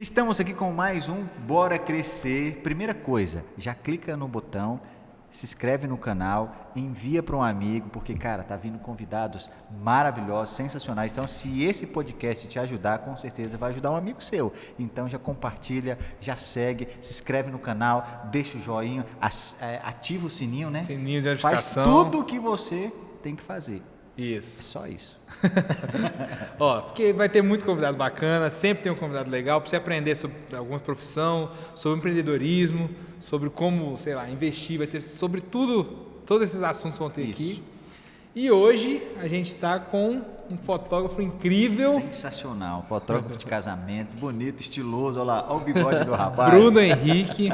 Estamos aqui com mais um Bora Crescer. Primeira coisa, já clica no botão, se inscreve no canal, envia para um amigo, porque, cara, tá vindo convidados maravilhosos, sensacionais. Então, se esse podcast te ajudar, com certeza vai ajudar um amigo seu. Então, já compartilha, já segue, se inscreve no canal, deixa o joinha, ativa o sininho, né? Sininho de notificação. Faz tudo o que você tem que fazer. Isso. Só isso. Ó, porque vai ter muito convidado bacana, sempre tem um convidado legal para você aprender sobre alguma profissão, sobre empreendedorismo, sobre como, sei lá, investir, vai ter sobre tudo, todos esses assuntos vão ter isso. aqui. E hoje a gente está com um fotógrafo incrível. Sensacional, fotógrafo de casamento, bonito, estiloso, olha lá, olha o bigode do rapaz. Bruno Henrique,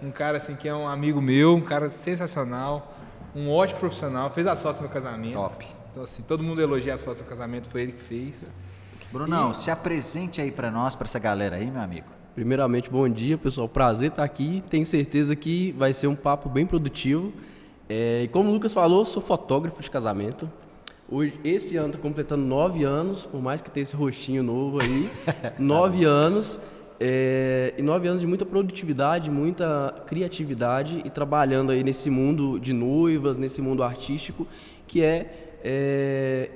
um cara assim que é um amigo meu, um cara sensacional, um ótimo profissional, fez as fotos do meu casamento. Top. Então, assim, todo mundo elogia as fotos do casamento, foi ele que fez. Brunão, se apresente aí para nós, para essa galera aí, meu amigo. Primeiramente, bom dia, pessoal. Prazer estar aqui. Tenho certeza que vai ser um papo bem produtivo. E como o Lucas falou, sou fotógrafo de casamento. Hoje, esse ano está completando 9 anos, por mais que tenha esse rostinho novo aí. 9 anos. E 9 anos de muita produtividade, muita criatividade e trabalhando aí nesse mundo de noivas, nesse mundo artístico, que é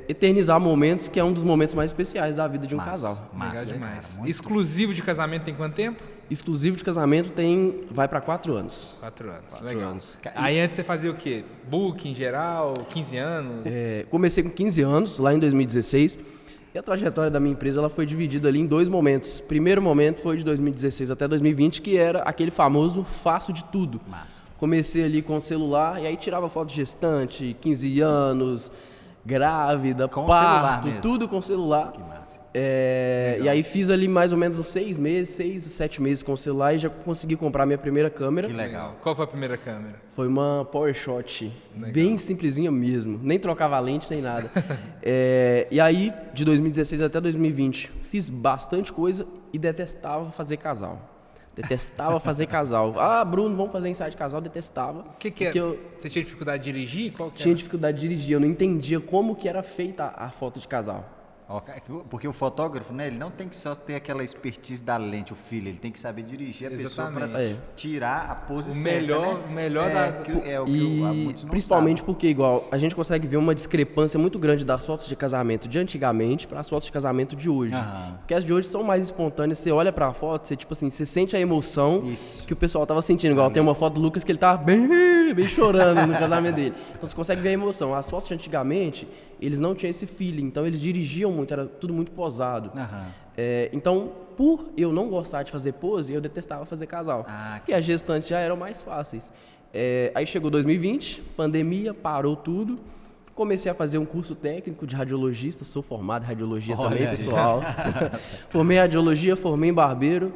eternizar momentos, que é um dos momentos mais especiais da vida de um casal. Legal demais. Cara, exclusivo de casamento tem quanto tempo? Exclusivo de casamento vai para 4 anos. 4 anos, 4 legal. Anos. Aí antes você fazia o quê? Book em geral, 15 anos? Comecei com 15 anos, lá em 2016. E a trajetória da minha empresa ela foi dividida ali em 2 momentos. Primeiro momento foi de 2016 até 2020, que era aquele famoso faço de tudo. Massa. Comecei ali com o celular e aí tirava foto de gestante, 15 anos, grávida, com parto, tudo com celular. Que massa. E aí fiz ali mais ou menos uns 6 meses, 6 a 7 meses com o celular e já consegui comprar minha primeira câmera. Que legal. Qual foi a primeira câmera? Foi uma PowerShot, bem simplesinha mesmo, nem trocava lente nem nada. E aí, de 2016 até 2020, fiz bastante coisa e detestava fazer casal. Detestava fazer casal. Ah, Bruno, vamos fazer ensaio de casal. Detestava. O que é? Você tinha dificuldade de dirigir? Qual que tinha dificuldade de dirigir. Eu não entendia como que era feita a foto de casal. Porque o fotógrafo, né, ele não tem que só ter aquela expertise da lente, o filho, ele tem que saber dirigir a pessoa para tirar a pose certa, né? O melhor muitos não principalmente sabem. Porque, igual, a gente consegue ver uma discrepância muito grande das fotos de casamento de antigamente para as fotos de casamento de hoje. Porque as de hoje são mais espontâneas, você olha para a foto, você, tipo assim, você sente a emoção que o pessoal tava sentindo. Igual tem uma foto do Lucas que ele tava bem chorando no casamento dele. Então você consegue ver a emoção. As fotos de antigamente, eles não tinham esse feeling, então eles dirigiam muito, era tudo muito posado. Então, por eu não gostar de fazer pose, eu detestava fazer casal. E as gestantes já eram mais fáceis. Aí chegou 2020, pandemia, parou tudo. Comecei a fazer um curso técnico de radiologista, sou formado em radiologia também, pessoal. Formei em radiologia, formei em barbeiro.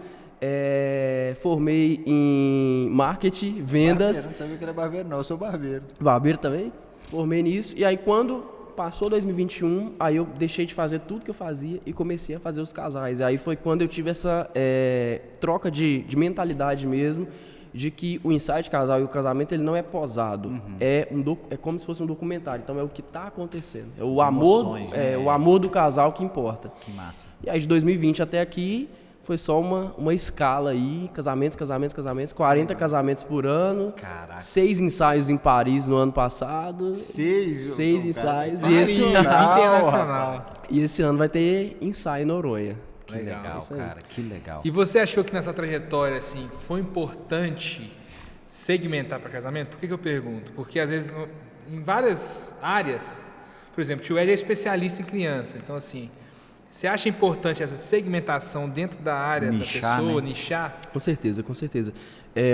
Formei em marketing, vendas. Barbeiro, não sabia que era barbeiro, não, eu sou barbeiro. Barbeiro também. Formei nisso. E aí, quando passou 2021, aí eu deixei de fazer tudo que eu fazia e comecei a fazer os casais. Aí foi quando eu tive essa troca de mentalidade mesmo, de que o ensaio de casal e o casamento ele não é posado, é como se fosse um documentário. Então é o que está acontecendo, é o amor, o amor do casal que importa. Que massa. E aí de 2020 até aqui foi só uma escala aí, casamentos, 40 casamentos por ano. Caraca. 6 ensaios em Paris no ano passado. 6 ensaios. Internacional. E esse ano vai ter ensaio em Noronha. Que legal, cara, que legal. E você achou que nessa trajetória, assim, foi importante segmentar para casamento? Por que eu pergunto? Porque às vezes, em várias áreas, por exemplo, o tio Ed é especialista em criança, então assim, você acha importante essa segmentação dentro da área nichar, da pessoa, né? Nichar? Com certeza, com certeza.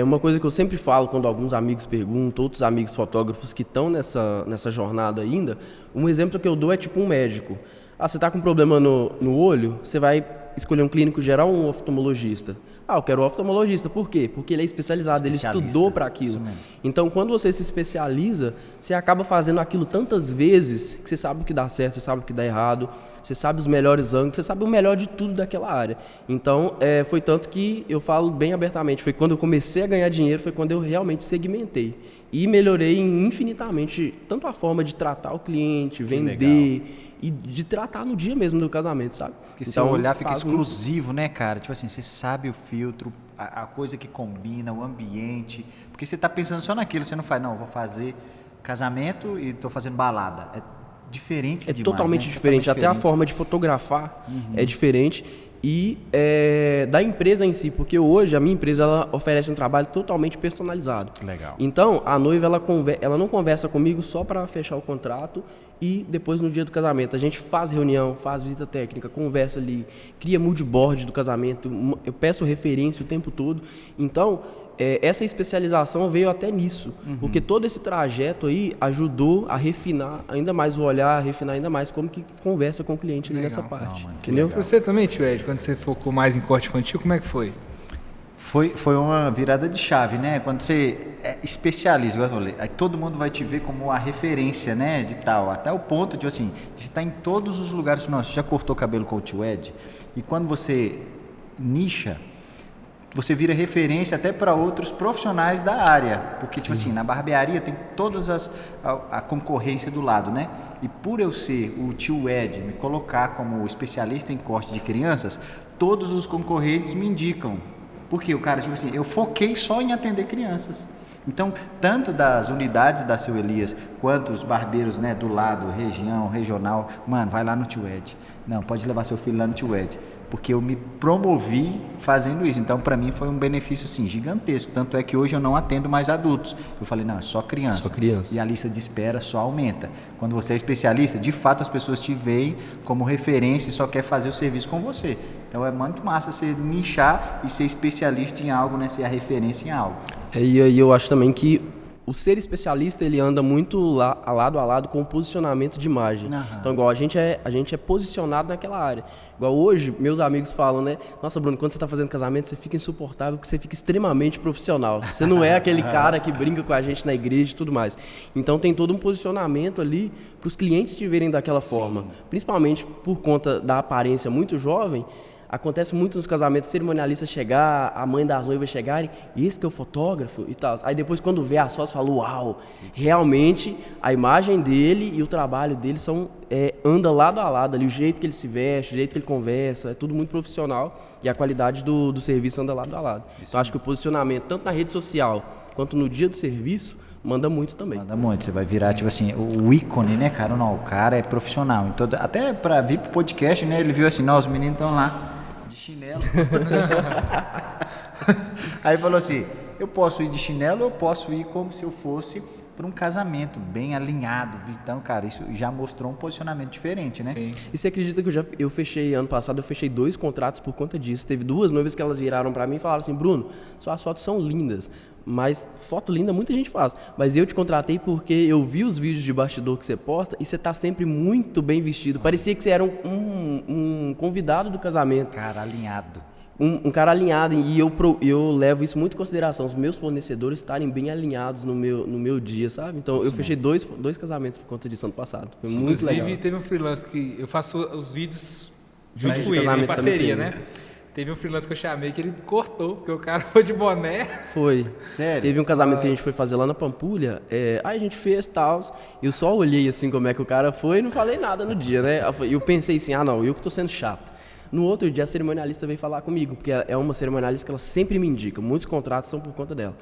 Uma coisa que eu sempre falo quando alguns amigos perguntam, outros amigos fotógrafos que estão nessa jornada ainda, um exemplo que eu dou é tipo um médico. Você está com um problema no olho, você vai escolher um clínico geral ou um oftalmologista? Eu quero um oftalmologista. Por quê? Porque ele é especializado, ele estudou para aquilo. Então, quando você se especializa, você acaba fazendo aquilo tantas vezes que você sabe o que dá certo, você sabe o que dá errado, você sabe os melhores ângulos, você sabe o melhor de tudo daquela área. Então, foi tanto que eu falo bem abertamente, foi quando eu comecei a ganhar dinheiro, foi quando eu realmente segmentei. e melhorei infinitamente tanto a forma de tratar o cliente, vender e de tratar no dia mesmo do casamento, sabe? Porque se então, olhar fica exclusivo, né, cara? Tipo assim, você sabe o filtro, a coisa que combina, o ambiente, porque você tá pensando só naquilo, você não faz, não, vou fazer casamento e tô fazendo balada. É diferente demais, totalmente diferente. Totalmente até a forma de fotografar é diferente. E da empresa em si, porque hoje a minha empresa ela oferece um trabalho totalmente personalizado. Legal. Então, a noiva ela não conversa comigo só para fechar o contrato e depois no dia do casamento. A gente faz reunião, faz visita técnica, conversa ali, cria mood board do casamento, eu peço referência o tempo todo. Então, essa especialização veio até nisso, porque todo esse trajeto aí ajudou a refinar ainda mais o olhar, a refinar ainda mais como que conversa com o cliente ali nessa parte. Entendeu? Você também, tio Ed, quando você focou mais em corte infantil, como é que foi? Foi uma virada de chave, né? Quando você é especialista, igual eu falei, aí todo mundo vai te ver como a referência, né? De tal, até o ponto de, assim, de estar em todos os lugares. Nossa, já cortou cabelo com o tio Ed? E quando você nicha, você vira referência até para outros profissionais da área, porque tipo assim, na barbearia tem todas a concorrência do lado, né? E por eu ser o tio Ed, me colocar como especialista em corte de crianças, todos os concorrentes me indicam, porque o cara, tipo assim, eu foquei só em atender crianças. Então, tanto das unidades da Seu Elias, quanto os barbeiros, né, do lado, região, regional, mano, vai lá no tio Ed. Não, pode levar seu filho lá no tio Ed. Porque eu me promovi fazendo isso. Então, para mim, foi um benefício, assim, gigantesco. Tanto é que hoje eu não atendo mais adultos. Eu falei, não, é só criança. Só criança. E a lista de espera só aumenta. Quando você é especialista, de fato, as pessoas te veem como referência e só quer fazer o serviço com você. Então, é muito massa você nichar e ser especialista em algo, né? Ser a referência em algo. E aí eu acho também que o ser especialista, ele anda muito lado a lado com o posicionamento de imagem. Então, igual, a gente é posicionado naquela área. Igual hoje, meus amigos falam, né? Nossa, Bruno, quando você está fazendo casamento, você fica insuportável porque você fica extremamente profissional. Você não é aquele cara que brinca com a gente na igreja e tudo mais. Então, tem todo um posicionamento ali para os clientes te verem daquela forma. Sim. Principalmente por conta da aparência muito jovem. Acontece muito nos casamentos, cerimonialista chegar, a mãe das noivas chegarem, e esse que é o fotógrafo e tal. Aí depois quando vê as fotos, fala, uau, realmente a imagem dele e o trabalho dele anda lado a lado ali, o jeito que ele se veste, o jeito que ele conversa, é tudo muito profissional e a qualidade do serviço anda lado a lado. Então acho que o posicionamento, tanto na rede social quanto no dia do serviço, manda muito também. Manda muito, você vai virar, tipo assim, o ícone, né, cara? Não, o cara é profissional. Então, até para vir pro podcast, né, ele viu assim, não, os meninos estão lá de chinelo. Aí falou assim, eu posso ir de chinelo, eu posso ir como se eu fosse para um casamento bem alinhado. Então, cara, isso já mostrou um posicionamento diferente, né? Sim. E você acredita que eu fechei, ano passado, eu fechei 2 contratos por conta disso. Teve 2 noivas que elas viraram para mim e falaram assim, Bruno, suas fotos são lindas, mas foto linda muita gente faz. Mas eu te contratei porque eu vi os vídeos de bastidor que você posta e você tá sempre muito bem vestido. Parecia que você era um convidado do casamento. Cara, alinhado. Um cara alinhado, e eu levo isso muito em consideração, os meus fornecedores estarem bem alinhados no meu dia, sabe? Então, eu fechei dois casamentos por conta disso ano passado. Foi muito legal. Inclusive, teve um freelance que eu faço os vídeos junto de com ele, em casamento parceria, né? Teve um freelance que eu chamei que ele cortou, porque o cara foi de boné. Foi. Sério? Teve um casamento que a gente foi fazer lá na Pampulha, aí a gente fez tal, eu só olhei assim como é que o cara foi e não falei nada no dia, né? Eu pensei assim, não, eu que tô sendo chato. No outro dia, a cerimonialista veio falar comigo, porque é uma cerimonialista que ela sempre me indica, muitos contratos são por conta dela.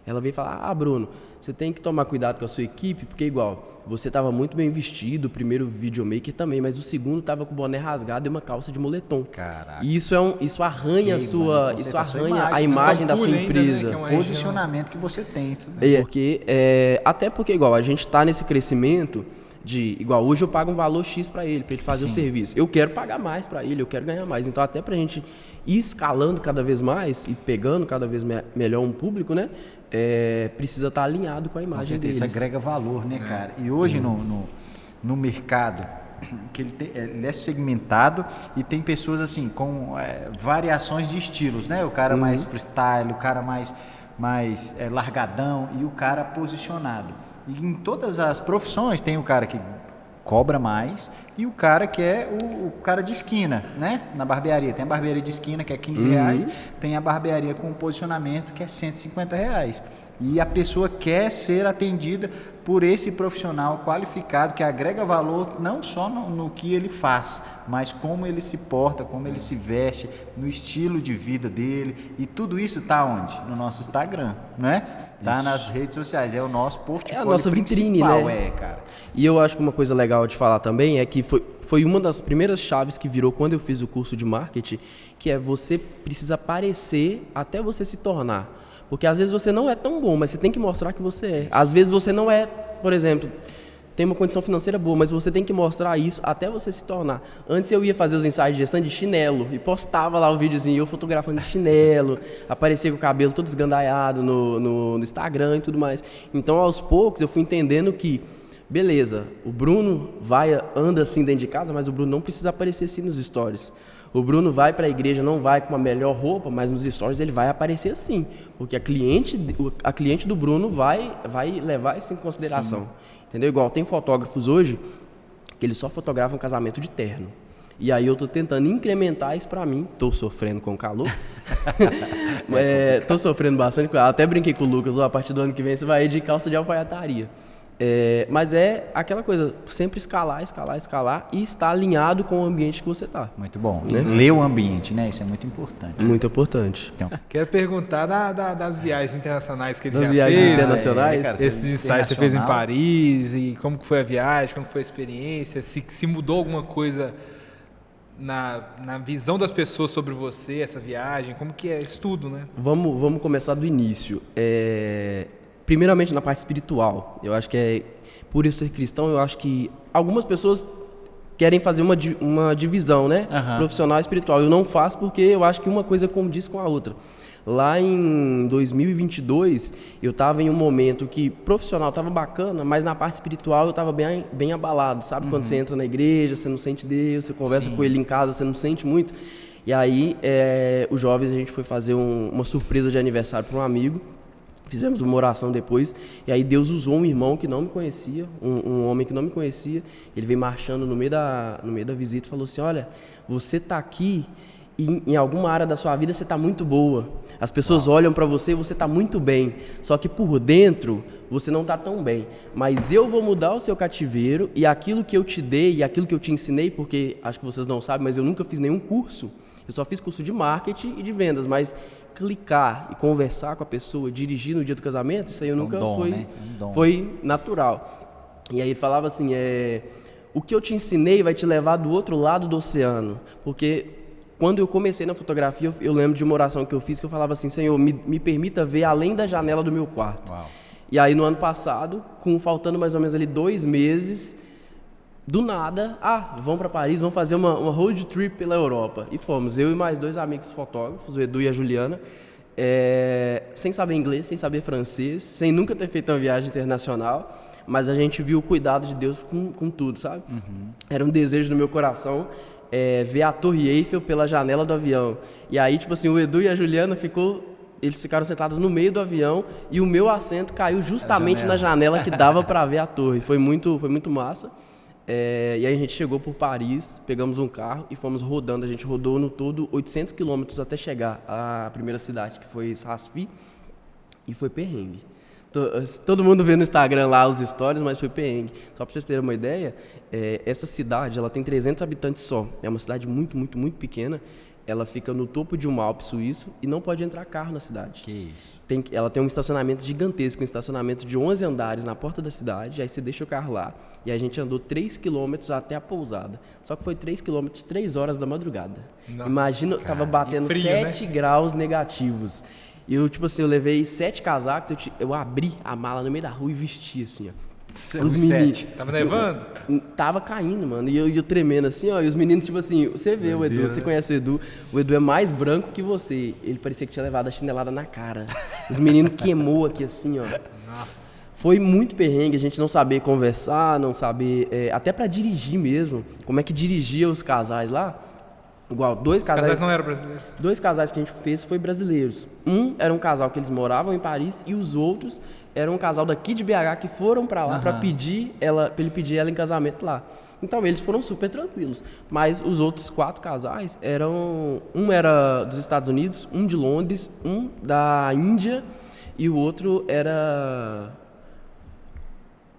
Ela veio falar, Bruno, você tem que tomar cuidado com a sua equipe, porque igual, você estava muito bem vestido, o primeiro videomaker também, mas o segundo estava com o boné rasgado e uma calça de moletom. Caraca. E isso arranha a imagem da sua empresa. Ainda, né? O posicionamento que você tem. Isso, né? Até porque igual, a gente está nesse crescimento igual, hoje eu pago um valor X para ele fazer o serviço. Eu quero pagar mais para ele, eu quero ganhar mais. Então, até para a gente ir escalando cada vez mais e pegando cada vez melhor um público, né? Precisa estar alinhado com a imagem deles. Isso agrega valor, né, cara? E hoje no mercado, que ele é segmentado e tem pessoas assim, com variações de estilos, né? O cara mais freestyle, o cara mais largadão e o cara posicionado. E em todas as profissões tem o cara que cobra mais, e o cara que é o cara de esquina, né? Na barbearia. Tem a barbearia de esquina, que é R$15, tem a barbearia com posicionamento, que é R$150. E a pessoa quer ser atendida por esse profissional qualificado que agrega valor não só no que ele faz, mas como ele se porta, como ele se veste, no estilo de vida dele. E tudo isso está onde? No nosso Instagram, né? Tá nas redes sociais, é o nosso portfólio. É a nossa vitrine, né? Cara. E eu acho que uma coisa legal de falar também é que foi uma das primeiras chaves que virou quando eu fiz o curso de marketing, que é você precisa aparecer até você se tornar. Porque às vezes você não é tão bom, mas você tem que mostrar que você é. Às vezes você não é, por exemplo, tem uma condição financeira boa, mas você tem que mostrar isso até você se tornar. Antes eu ia fazer os ensaios de gestão de chinelo e postava lá o videozinho, eu fotografando de chinelo, aparecia com o cabelo todo esgandaiado no Instagram e tudo mais. Então, aos poucos, eu fui entendendo que, beleza, o Bruno anda assim dentro de casa, mas o Bruno não precisa aparecer assim nos stories. O Bruno vai para a igreja, não vai com a melhor roupa, mas nos stories ele vai aparecer assim, porque a cliente do Bruno vai levar isso em consideração. Sim. Entendeu? Igual tem fotógrafos hoje que eles só fotografam casamento de terno. E aí eu tô tentando incrementar isso para mim. Tô sofrendo com o calor. Tô sofrendo bastante com ela. Até brinquei com o Lucas, a partir do ano que vem você vai ir de calça de alfaiataria. Mas é aquela coisa, sempre escalar e estar alinhado com o ambiente que você está. Muito bom. Né? Ler o ambiente, né? Isso é muito importante. Muito importante. Então. Quero perguntar das viagens internacionais que ele das já viagens fez. Internacionais? Cara, esses ensaios que você fez em Paris, e como que foi a viagem, como que foi a experiência, se mudou alguma coisa na visão das pessoas sobre você, essa viagem, como que é isso tudo, né? Vamos começar do início. Primeiramente na parte espiritual, eu acho que por eu ser cristão, eu acho que algumas pessoas querem fazer uma divisão, né? Profissional e espiritual. Eu não faço porque eu acho que uma coisa condiz com a outra. Lá em 2022, eu estava em um momento que profissional estava bacana, mas na parte espiritual eu estava bem abalado, sabe? Quando você entra na igreja, você não sente Deus, você conversa com Ele em casa, você não sente muito. E aí, os jovens, a gente foi fazer uma surpresa de aniversário para um amigo. Fizemos uma oração depois, e aí Deus usou um irmão que não me conhecia, um homem que não me conhecia. Ele veio marchando no meio da visita e falou assim: olha, você está aqui e em alguma área da sua vida você está muito boa. As pessoas olham para você e você está muito bem, só que por dentro você não está tão bem. Mas eu vou mudar o seu cativeiro, e aquilo que eu te dei e aquilo que eu te ensinei, porque acho que vocês não sabem, mas eu nunca fiz nenhum curso. Eu só fiz curso de marketing e de vendas, mas clicar e conversar com a pessoa, dirigir no dia do casamento, isso aí eu nunca fui. Né? Foi natural. E aí ele falava assim, o que eu te ensinei vai te levar do outro lado do oceano. Porque quando eu comecei na fotografia, eu lembro de uma oração que eu fiz, que eu falava assim: Senhor, me permita ver além da janela do meu quarto. Uau. E aí no ano passado, faltando mais ou menos ali 2 meses, do nada, vamos para Paris, vamos fazer uma road trip pela Europa. E fomos, eu e mais 2 amigos fotógrafos, o Edu e a Juliana, sem saber inglês, sem saber francês, sem nunca ter feito uma viagem internacional, mas a gente viu o cuidado de Deus com tudo, sabe? Era um desejo do meu coração, ver a Torre Eiffel pela janela do avião. E aí, tipo assim, o Edu e a Juliana eles ficaram sentados no meio do avião e o meu assento caiu justamente na janela que dava para ver a torre. Foi muito massa. E aí a gente chegou por Paris, pegamos um carro e fomos rodando. A gente rodou no todo 800 quilômetros até chegar à primeira cidade, que foi Sassfi, e foi perrengue. Todo mundo vê no Instagram lá os stories, mas foi perrengue. Só para vocês terem uma ideia, essa cidade ela tem 300 habitantes só. É uma cidade muito, muito, muito pequena. Ela fica no topo de um Alpe suíço e não pode entrar carro na cidade. Que isso? Ela tem um estacionamento gigantesco, um estacionamento de 11 andares na porta da cidade, aí você deixa o carro lá, e a gente andou 3 quilômetros até a pousada. Só que foi 3 quilômetros, 3 horas da madrugada. Nossa, imagina, tava batendo frio, 7 graus negativos. E eu, tipo assim, eu levei 7 casacos, eu abri a mala no meio da rua e vesti assim, ó. Os meninos. Tava nevando? Tava caindo, mano. E eu tremendo assim, ó. E os meninos, tipo assim, você vê o Edu, você conhece o Edu. O Edu é mais branco que você. Ele parecia que tinha levado a chinelada na cara. Os meninos queimou aqui assim, ó. Nossa. Foi muito perrengue, a gente não saber conversar, não saber. Até pra dirigir mesmo. Como é que dirigia os casais lá? Igual, dois casais não eram brasileiros? 2 casais que a gente fez foi brasileiros. Um era um casal que eles moravam em Paris e os outros eram um casal daqui de BH que foram pra lá pra ele pedir ela em casamento lá. Então eles foram super tranquilos. Mas os outros 4 casais eram... Um era dos Estados Unidos, um de Londres, um da Índia e o outro era...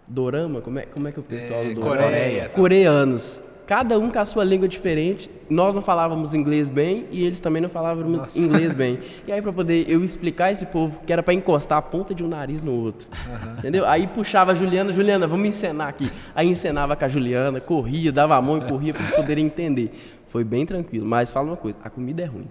Dorama? Como é que é o pessoal do Dorama? Coreia. Coreanos. Cada um com a sua língua diferente. Nós não falávamos inglês bem e eles também não falavam inglês bem. E aí, pra poder eu explicar esse povo que era pra encostar a ponta de um nariz no outro. Entendeu? Aí puxava a Juliana, vamos encenar aqui. Aí encenava com a Juliana, corria, dava a mão e corria pra eles poderem entender. Foi bem tranquilo. Mas fala uma coisa, a comida é ruim.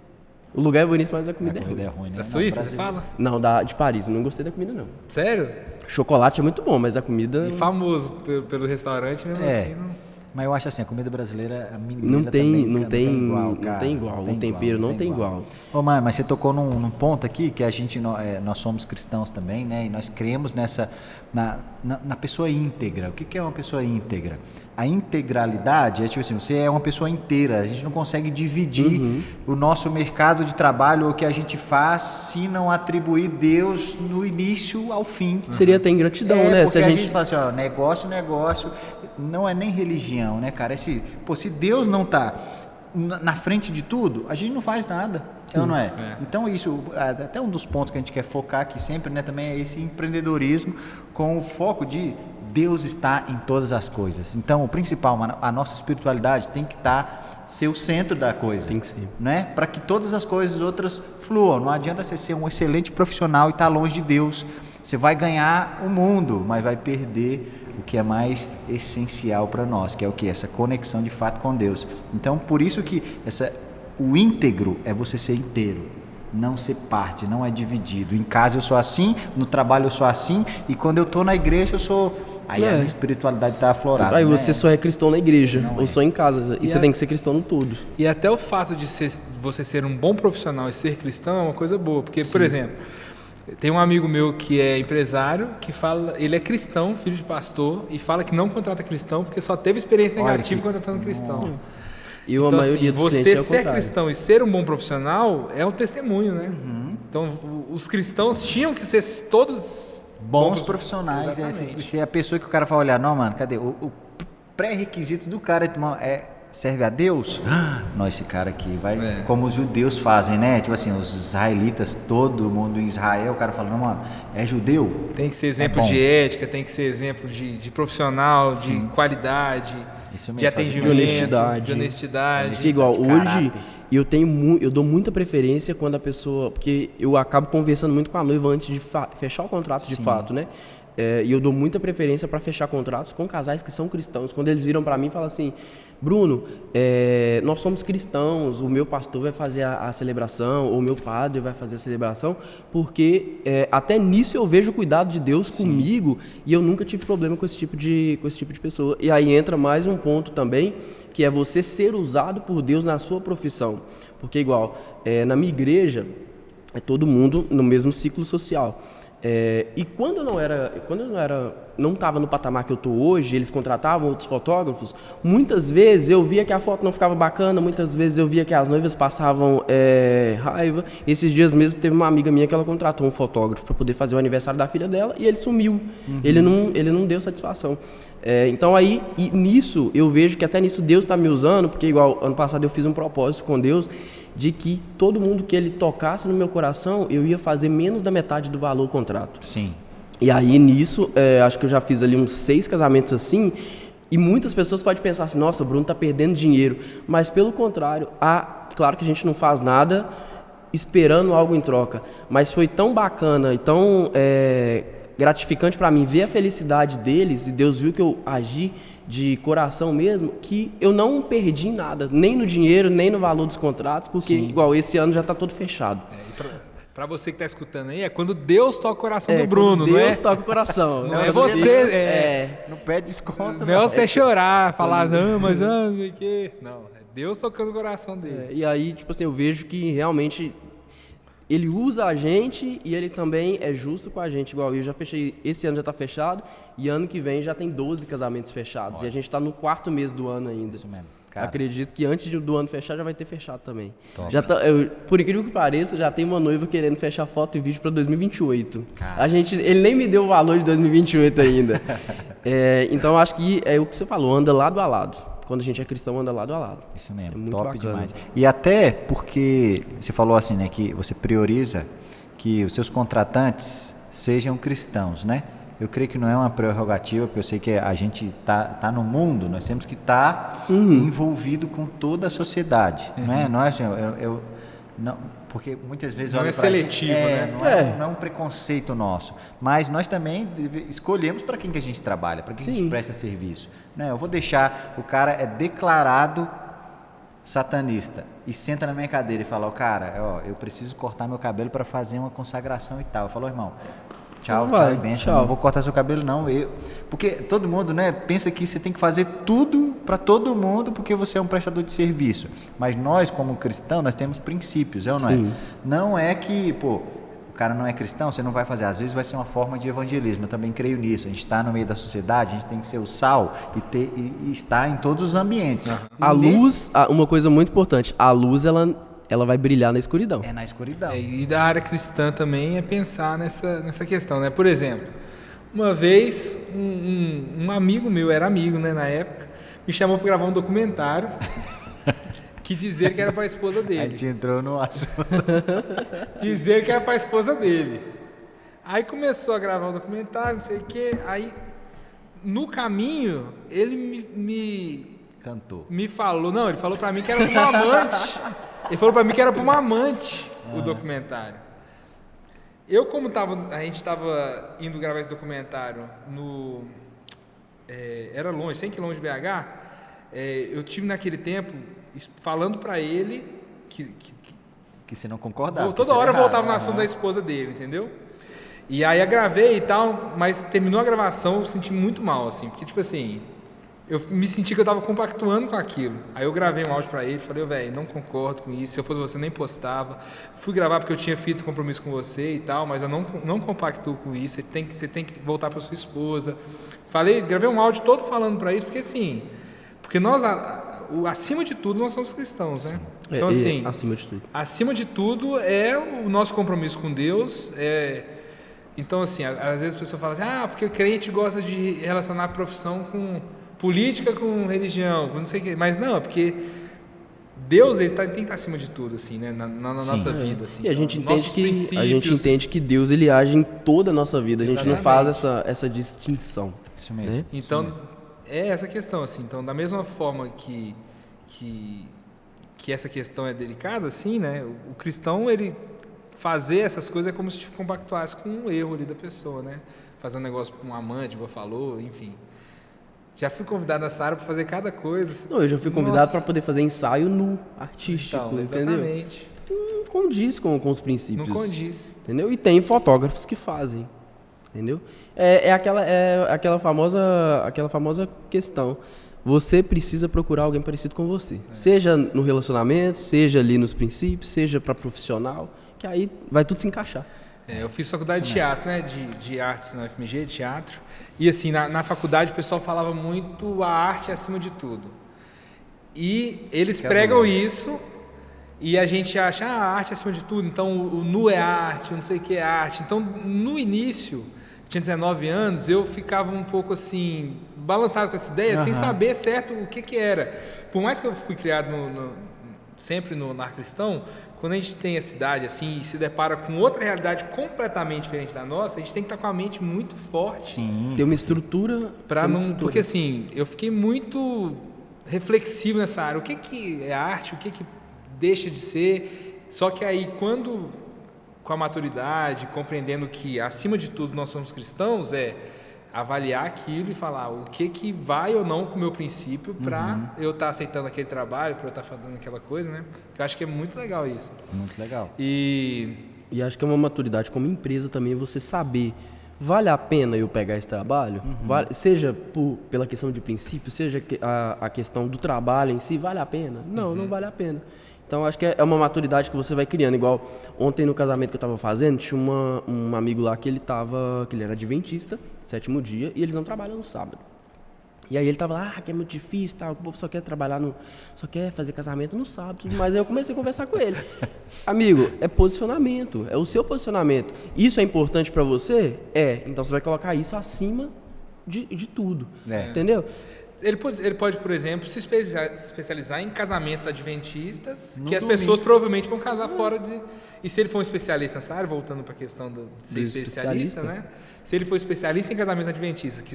O lugar é bonito, mas a comida é ruim. Né? Da Suíça, você fala? Não, de Paris. Eu não gostei da comida, não. Sério? Chocolate é muito bom, mas a comida... E famoso pelo restaurante, mesmo assim, não... Mas eu acho assim, a comida brasileira, a mineira não tem igual. O tempero não tem igual. Ô, mano, mas você tocou num ponto aqui que a gente, nós somos cristãos também, né? E nós cremos na pessoa íntegra. O que é uma pessoa íntegra? A integralidade é tipo assim, você é uma pessoa inteira. A gente não consegue dividir o nosso mercado de trabalho, o que a gente faz, se não atribuir Deus no início ao fim. Seria até ingratidão, né? Porque a gente fala assim, ó, negócio, não é nem religião, né, cara? Se Deus não tá na frente de tudo, a gente não faz nada, não é? Então isso, até um dos pontos que a gente quer focar aqui sempre, né, também é esse empreendedorismo com o foco de Deus está em todas as coisas. Então, o principal, a nossa espiritualidade tem que ser o centro da coisa. Tem que ser. Né? Para que todas as coisas outras fluam. Não adianta você ser um excelente profissional e estar longe de Deus. Você vai ganhar o mundo, mas vai perder o que é mais essencial para nós, que é o quê? Essa conexão de fato com Deus. Então, por isso que o íntegro é você ser inteiro. Não ser parte, não é dividido. Em casa eu sou assim, no trabalho eu sou assim, e quando eu estou na igreja eu sou... Aí a minha espiritualidade está aflorada. Aí né? você só é cristão na igreja, ou só em casa. E você tem que ser cristão no tudo. E até o fato de você ser um bom profissional e ser cristão é uma coisa boa. Porque, por exemplo, tem um amigo meu que é empresário, que fala, ele é cristão, filho de pastor, e fala que não contrata cristão porque só teve experiência negativa contratando cristão. E a maioria dos você clientes ser cristão e ser um bom profissional é um testemunho, né? Então, os cristãos tinham que ser todos bons profissionais. Você é a pessoa que o cara fala, olhar, não, mano, cadê? O pré-requisito do cara serve a Deus? Não, esse cara aqui vai... Como os judeus fazem, né? Tipo assim, os israelitas, todo mundo em Israel, o cara fala, não, mano, é judeu? Tem que ser exemplo de ética, tem que ser exemplo de profissional, de qualidade... Isso mesmo, de atendimento, de honestidade. Igual, hoje eu dou muita preferência quando a pessoa... Porque eu acabo conversando muito com a noiva antes de fechar o contrato de fato, né? E eu dou muita preferência para fechar contratos com casais que são cristãos. Quando eles viram para mim e falam assim, Bruno, nós somos cristãos, o meu pastor vai fazer a celebração, ou o meu padre vai fazer a celebração, porque até nisso eu vejo o cuidado de Deus comigo e eu nunca tive problema com esse tipo de pessoa. E aí entra mais um ponto também, que é você ser usado por Deus na sua profissão. Porque igual, na minha igreja, é todo mundo no mesmo ciclo social. E quando eu não estava no patamar que eu estou hoje, eles contratavam outros fotógrafos, muitas vezes eu via que a foto não ficava bacana, muitas vezes eu via que as noivas passavam raiva. Esses dias mesmo teve uma amiga minha que ela contratou um fotógrafo para poder fazer o aniversário da filha dela e ele sumiu, ele não deu satisfação. Então aí, nisso, eu vejo que até nisso Deus está me usando, porque igual ano passado eu fiz um propósito com Deus, de que todo mundo que ele tocasse no meu coração, eu ia fazer menos da metade do valor do contrato. Sim. E aí, nisso, acho que eu já fiz ali uns 6 casamentos assim, e muitas pessoas podem pensar assim, nossa, o Bruno tá perdendo dinheiro. Mas, pelo contrário, claro que a gente não faz nada esperando algo em troca. Mas foi tão bacana e tão gratificante para mim ver a felicidade deles, e Deus viu que eu agi de coração mesmo, que eu não perdi em nada, nem no dinheiro, nem no valor dos contratos, porque igual esse ano já está todo fechado. Para você que está escutando aí, é quando Deus toca o coração do Bruno, não é? Deus toca o coração. Não é você. Não pede desconto. Não é você chorar, falar, não, mas não sei o quê. Não, é Deus tocando o coração dele. E aí, tipo assim, eu vejo que realmente ele usa a gente e ele também é justo com a gente. Igual eu já fechei, esse ano já está fechado e ano que vem já tem 12 casamentos fechados. E a gente está no 4º mês do ano ainda. Isso mesmo. Cara. Acredito que antes do ano fechar já vai ter fechado também. Top. Já por incrível que pareça, já tem uma noiva querendo fechar foto e vídeo para 2028. Cara. Ele nem me deu o valor de 2028 ainda. Então acho que é o que você falou, anda lado a lado. Quando a gente é cristão, anda lado a lado. Isso mesmo, é muito top bacana. demais. E até porque você falou assim, né, que você prioriza que os seus contratantes sejam cristãos, né? Eu creio que não é uma prerrogativa, porque eu sei que a gente tá no mundo, nós temos que estar envolvido com toda a sociedade, não é assim, não, porque muitas vezes não olha é pra seletivo, gente, né? Não é um preconceito nosso, mas nós também escolhemos para quem que a gente trabalha, para quem a gente presta serviço, né? Eu vou deixar, o cara é declarado satanista e senta na minha cadeira e fala, cara, eu preciso cortar meu cabelo para fazer uma consagração e tal. Eu falo, irmão, tchau, e benção, não vou cortar seu cabelo não. Porque todo mundo, né, pensa que você tem que fazer tudo para todo mundo porque você é um prestador de serviço. Mas nós, como cristãos, nós temos princípios, ou não é? Não é que, o cara não é cristão, você não vai fazer. Às vezes vai ser uma forma de evangelismo, eu também creio nisso. A gente está no meio da sociedade, a gente tem que ser o sal e estar em todos os ambientes. A luz, uma coisa muito importante, a luz, ela vai brilhar na escuridão. É na escuridão. E da área cristã também é pensar nessa questão, né? Por exemplo, uma vez um amigo meu, era amigo, né, na época, me chamou para gravar um documentário que dizer que era para a esposa dele. A gente entrou no assunto. Dizer que era para a esposa dele. Aí começou a gravar o documentário, não sei o quê, aí no caminho ele me falou, não, ele falou para mim que era para um amante. Ele falou pra mim que era pra uma amante o documentário. Como a gente tava indo gravar esse documentário era longe, 100 km de BH, eu tive naquele tempo falando pra ele que você não concordava. Toda hora eu voltava no assunto da esposa dele, entendeu? E aí eu gravei e tal, mas terminou a gravação, eu senti muito mal, assim, porque tipo assim, eu me senti que eu estava compactuando com aquilo. Aí eu gravei um áudio para ele, falei, velho, não concordo com isso, se eu fosse você nem postava. Fui gravar porque eu tinha feito compromisso com você e tal, mas eu não compactuo com isso, você tem que voltar para sua esposa. Gravei um áudio todo falando para isso, porque assim, porque nós, acima de tudo, nós somos cristãos, né? Então assim, acima de tudo é o nosso compromisso com Deus, então assim, às vezes a pessoa fala assim, porque o crente gosta de relacionar a profissão com política, com religião, com não sei o quê, mas não, é porque Deus ele tem que estar acima de tudo, assim, né, na nossa vida, assim. E a gente entende que Deus ele age em toda a nossa vida. A gente não faz essa distinção. Isso mesmo. Né? Então é essa questão, assim. Então da mesma forma que essa questão é delicada, assim, né, o cristão ele fazer essas coisas é como se compactuasse com um erro ali da pessoa, né, fazer um negócio com um amante, igual falou, enfim. Já fui convidado nessa área para fazer cada coisa. Não, eu já fui convidado para poder fazer ensaio nu, artístico, então, exatamente. Entendeu? Não condiz com os princípios. Não condiz. Entendeu? E tem fotógrafos que fazem, entendeu? É aquela famosa questão. Você precisa procurar alguém parecido com você. Seja no relacionamento, seja ali nos princípios, seja para profissional, que aí vai tudo se encaixar. Eu fiz faculdade de teatro, né, de artes na UFMG, de teatro. E assim, na faculdade o pessoal falava muito a arte acima de tudo. E eles pregam isso e a gente acha a arte acima de tudo. Então o nu é arte, não sei o que é arte. Então no início, eu tinha 19 anos, eu ficava um pouco assim, balançado com essa ideia, sem saber certo o que era. Por mais que eu fui criado sempre no lar cristão, quando a gente tem essa idade assim e se depara com outra realidade completamente diferente da nossa, a gente tem que estar com a mente muito forte. Sim. Ter uma estrutura para não, porque assim, eu fiquei muito reflexivo nessa área. O que é arte? O que deixa de ser? Só que aí quando com a maturidade, compreendendo que acima de tudo nós somos cristãos, avaliar aquilo e falar o que vai ou não com o meu princípio para eu estar aceitando aquele trabalho, para eu estar fazendo aquela coisa, né? Eu acho que é muito legal isso. Muito legal. E acho que é uma maturidade como empresa também você saber, vale a pena eu pegar esse trabalho? Seja pela questão de princípio, seja a questão do trabalho em si, vale a pena? Não vale a pena. Então, acho que é uma maturidade que você vai criando. Igual ontem no casamento que eu estava fazendo, tinha um amigo lá que ele era adventista, 7º dia, e eles não trabalham no sábado. E aí ele tava lá, que é muito difícil, tal, o povo só quer trabalhar só quer fazer casamento no sábado, tudo mais. Aí eu comecei a conversar com ele. Amigo, é posicionamento, é o seu posicionamento. Isso é importante para você? É. Então você vai colocar isso acima de tudo. Entendeu? Ele pode, por exemplo, se especializar em casamentos adventistas, que as pessoas provavelmente vão casar fora de... E se ele for um especialista nessa área, voltando para a questão de ser especialista, né? Se ele for especialista em casamentos adventistas, que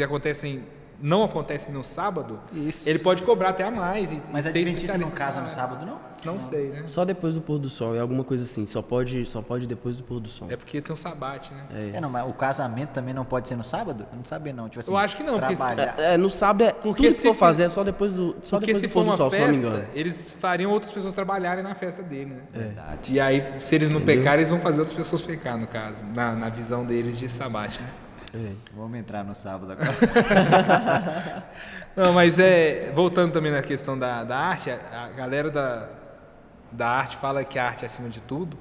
não acontecem no sábado, ele pode cobrar até a mais. Mas adventista não casa no sábado, não? Não sei, né? Só depois do pôr do sol, é alguma coisa assim. Só pode depois do pôr do sol. É porque tem um sabate, né? Não, mas o casamento também não pode ser no sábado? Eu não sabia, não. Tipo assim, eu acho que não, trabalhar. porque... no sábado, porque tudo que for fazer é só depois do pôr do sol, se não me engano. Eles fariam outras pessoas trabalharem na festa dele, né? Verdade. E aí, se eles não pecarem, eles vão fazer outras pessoas pecar, no caso. Na visão deles de sabate, né? Vamos entrar no sábado agora. Não, mas voltando também na questão da arte, a galera da arte fala que a arte é acima de tudo,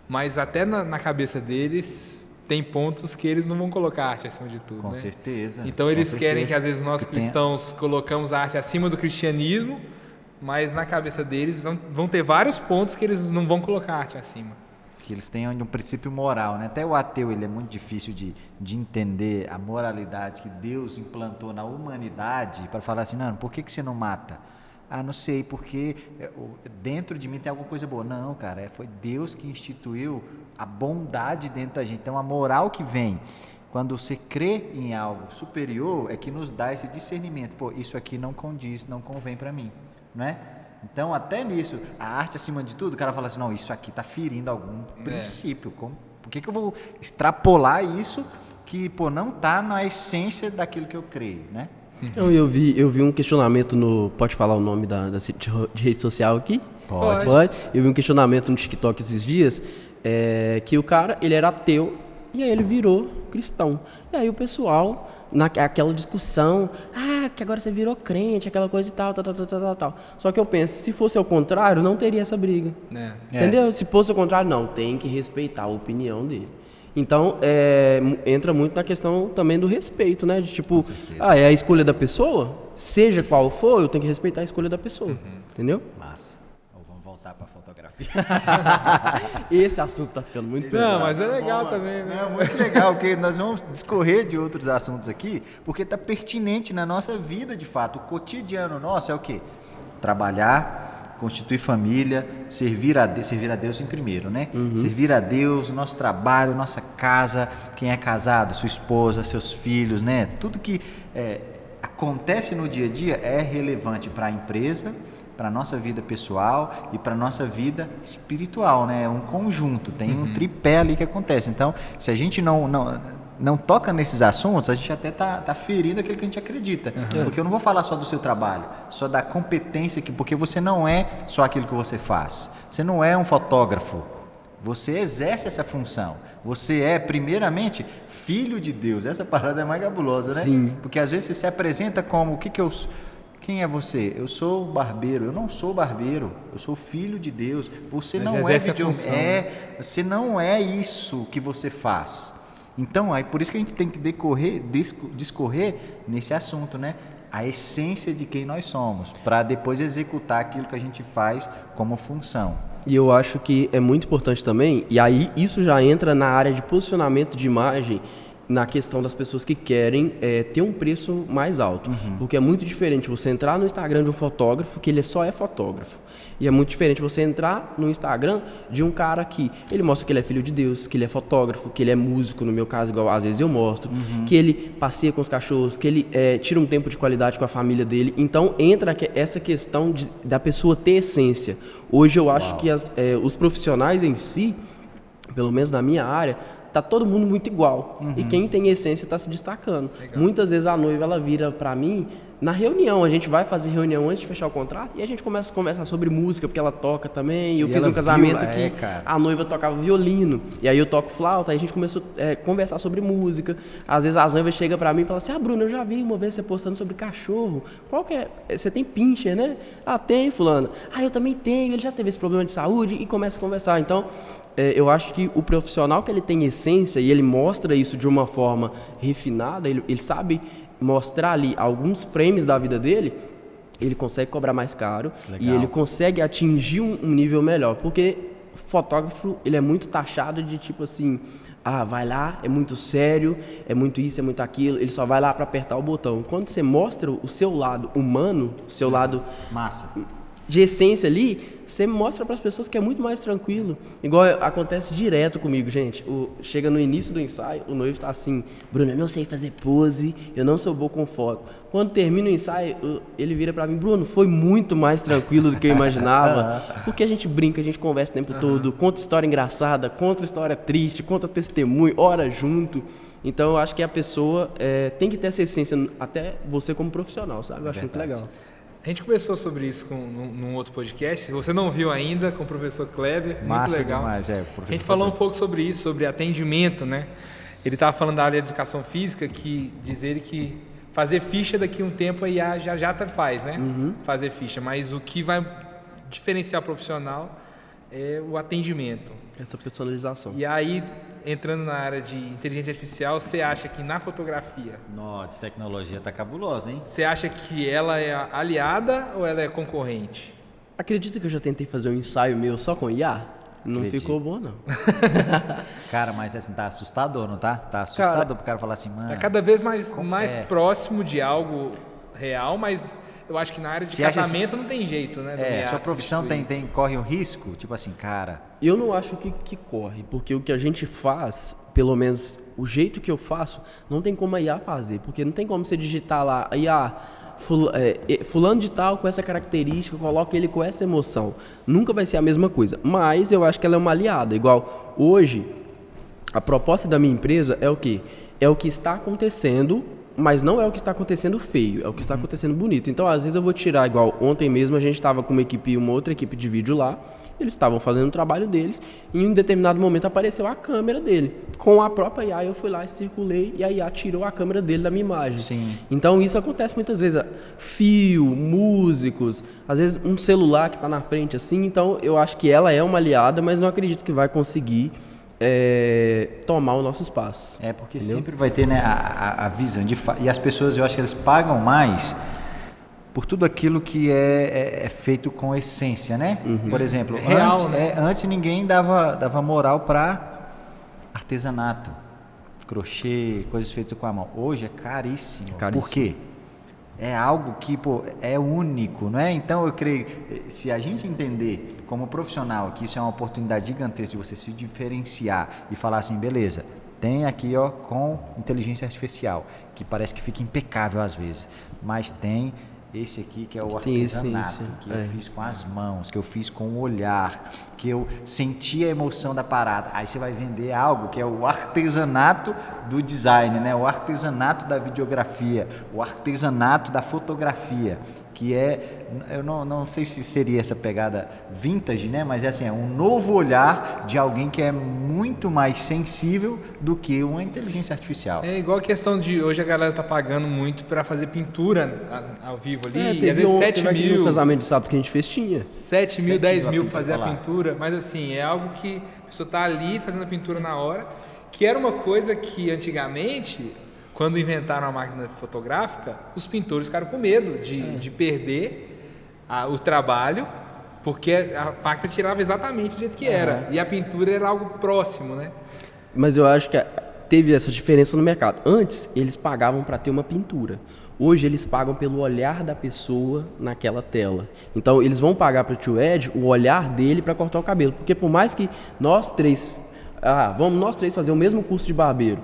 mas até na cabeça deles tem pontos que eles não vão colocar a arte acima de tudo. Com certeza. Então eles querem que às vezes nós cristãos colocamos a arte acima do cristianismo, mas na cabeça deles vão ter vários pontos que eles não vão colocar a arte acima. Que eles tenham um princípio moral, né? Até o ateu ele é muito difícil de entender a moralidade que Deus implantou na humanidade para falar assim, não, por que você não mata? Ah, não sei, porque dentro de mim tem alguma coisa boa. Não, cara, foi Deus que instituiu a bondade dentro da gente. Então a moral que vem quando você crê em algo superior é que nos dá esse discernimento. Pô, isso aqui não condiz, não convém para mim, não é? Então, até nisso, a arte acima de tudo, o cara fala assim, não, isso aqui está ferindo algum princípio. Por que eu vou extrapolar isso que, pô, não está na essência daquilo que eu creio, né? Então, eu vi um questionamento Pode falar o nome de rede social aqui? Pode. Eu vi um questionamento no TikTok esses dias, que o cara, ele era ateu, e aí ele virou cristão. E aí o pessoal, naquela discussão, que agora você virou crente, aquela coisa e tal. Só que eu penso, se fosse ao contrário, não teria essa briga. Entendeu? Se fosse ao contrário, não, tem que respeitar a opinião dele. Então, entra muito na questão também do respeito, né? De tipo, é a escolha da pessoa, seja qual for, eu tenho que respeitar a escolha da pessoa. Entendeu? Massa. Vamos voltar para a fotografia. Esse assunto tá ficando muito pesado. Não, mas é legal também, né? Não, muito legal, porque nós vamos discorrer de outros assuntos aqui, porque tá pertinente na nossa vida, de fato. O cotidiano nosso é o quê? Trabalhar, constituir família, servir a Deus em primeiro, né? Servir a Deus, nosso trabalho, nossa casa, quem é casado, sua esposa, seus filhos, né? Tudo que acontece no dia a dia é relevante para a empresa, para a nossa vida pessoal e para a nossa vida espiritual, né? É um conjunto, tem um tripé ali que acontece. Então, se a gente não toca nesses assuntos, a gente até tá ferindo aquilo que a gente acredita. Porque eu não vou falar só do seu trabalho, só da competência, porque você não é só aquilo que você faz. Você não é um fotógrafo. Você exerce essa função. Você é, primeiramente, filho de Deus. Essa parada é mais cabulosa, né? Sim. Porque às vezes você se apresenta como, quem é você? Eu sou barbeiro. Eu não sou barbeiro. Eu sou filho de Deus. Você Mas não exerce é a função, você não é isso que você faz. Então, aí por isso que a gente tem que discorrer nesse assunto, né? A essência de quem nós somos, para depois executar aquilo que a gente faz como função. E eu acho que é muito importante também, e aí isso já entra na área de posicionamento de imagem, na questão das pessoas que querem ter um preço mais alto. Porque é muito diferente você entrar no Instagram de um fotógrafo, que ele só é fotógrafo. E é muito diferente você entrar no Instagram de um cara que ele mostra que ele é filho de Deus, que ele é fotógrafo, que ele é músico, no meu caso, igual às vezes eu mostro, que ele passeia com os cachorros, que ele tira um tempo de qualidade com a família dele. Então entra essa questão da pessoa ter essência. Hoje eu acho que os profissionais em si, pelo menos na minha área, tá todo mundo muito igual. E quem tem essência está se destacando. Legal. Muitas vezes a noiva ela vira para mim na reunião. A gente vai fazer reunião antes de fechar o contrato e a gente começa a conversar sobre música, porque ela toca também. Eu fiz um casamento que a noiva tocava violino e aí eu toco flauta. Aí a gente começou a conversar sobre música. Às vezes as noivas chegam para mim e falam assim: Bruno, eu já vi uma vez você postando sobre cachorro. Qual que é? Você tem pincher, né? Tem, fulano. Eu também tenho. Ele já teve esse problema de saúde e começa a conversar. Então, eu acho que o profissional que ele tem essência e ele mostra isso de uma forma refinada, ele sabe mostrar ali alguns frames da vida dele, ele consegue cobrar mais caro. Legal. E ele consegue atingir um nível melhor. Porque fotógrafo, ele é muito taxado de tipo assim, vai lá, é muito sério, é muito isso, é muito aquilo, ele só vai lá para apertar o botão. Quando você mostra o seu lado humano, o seu lado massa de essência ali, você mostra para as pessoas que é muito mais tranquilo. Igual acontece direto comigo, gente. Chega no início do ensaio, o noivo tá assim, Bruno, eu não sei fazer pose, eu não sou bom com foto. Quando termina o ensaio, ele vira para mim, Bruno, foi muito mais tranquilo do que eu imaginava. Porque a gente brinca, a gente conversa o tempo todo, conta história engraçada, conta história triste, conta testemunho, ora junto. Então eu acho que a pessoa tem que ter essa essência, até você como profissional, sabe? Eu acho muito legal. A gente conversou sobre isso num outro podcast. Se você não viu ainda, com o professor Kleber, massa, muito legal. Demais, a gente falou um pouco sobre isso, sobre atendimento, né? Ele estava falando da área de educação física, que diz ele que fazer ficha daqui a um tempo aí já faz, né? Fazer ficha, mas o que vai diferenciar o profissional é o atendimento. Essa personalização. E aí, entrando na área de inteligência artificial, você acha que na fotografia... Nossa, tecnologia tá cabulosa, hein? Você acha que ela é aliada ou ela é concorrente? Acredita que eu já tentei fazer um ensaio meu só com IA? Não ficou bom, não. Cara, mas assim, tá assustador, não tá? Tá assustador pro cara falar assim, mano... É cada vez mais próximo de algo real, mas... Eu acho que na área de casamento não tem jeito, né? Sua profissão corre um risco? Tipo assim, cara... Eu não acho que corre, porque o que a gente faz, pelo menos o jeito que eu faço, não tem como a IA fazer. Porque não tem como você digitar lá, IA, fulano de tal com essa característica, coloca ele com essa emoção. Nunca vai ser a mesma coisa. Mas eu acho que ela é uma aliada. Igual hoje, a proposta da minha empresa é o quê? É o que está acontecendo... Mas não é o que está acontecendo feio, é o que está acontecendo bonito. Então, às vezes eu vou tirar, igual ontem mesmo a gente estava com uma outra equipe de vídeo lá, eles estavam fazendo o trabalho deles, e em um determinado momento apareceu a câmera dele. Com a própria IA eu fui lá e circulei, e a IA tirou a câmera dele da minha imagem. Sim. Então isso acontece muitas vezes, fio, músicos, às vezes um celular que está na frente assim, então eu acho que ela é uma aliada, mas não acredito que vai conseguir tomar o nosso espaço. Porque sempre vai ter, né, a visão e as pessoas, eu acho que elas pagam mais por tudo aquilo que é feito com essência, né? Por exemplo, antes ninguém dava moral para artesanato, crochê, coisas feitas com a mão. Hoje é caríssimo. Por quê? É algo que é único, não é? Então eu creio, se a gente entender como profissional que isso é uma oportunidade gigantesca de você se diferenciar e falar assim, beleza, tem aqui com inteligência artificial, que parece que fica impecável às vezes, mas tem esse aqui que é o artesanato, que eu fiz com as mãos, que eu fiz com o olhar, que eu senti a emoção da parada. Aí você vai vender algo que é o artesanato do design, né? O artesanato da videografia, o artesanato da fotografia, que eu não sei se seria essa pegada vintage, né? Mas é um novo olhar de alguém que é muito mais sensível do que uma inteligência artificial. É igual a questão de hoje a galera tá pagando muito para fazer pintura ao vivo ali, e às vezes 7 mil. No casamento de sábado que a gente fez tinha 7 mil, 10 mil para fazer a pintura, mas assim, é algo que a pessoa tá ali fazendo a pintura na hora, que era uma coisa que antigamente, quando inventaram a máquina fotográfica, os pintores ficaram com medo de perder o trabalho, porque a máquina tirava exatamente do jeito que era. E a pintura era algo próximo, né? Mas eu acho que teve essa diferença no mercado. Antes, eles pagavam para ter uma pintura. Hoje, eles pagam pelo olhar da pessoa naquela tela. Então, eles vão pagar para o Tio Ed o olhar dele para cortar o cabelo. Porque por mais que nós três fazer o mesmo curso de barbeiro,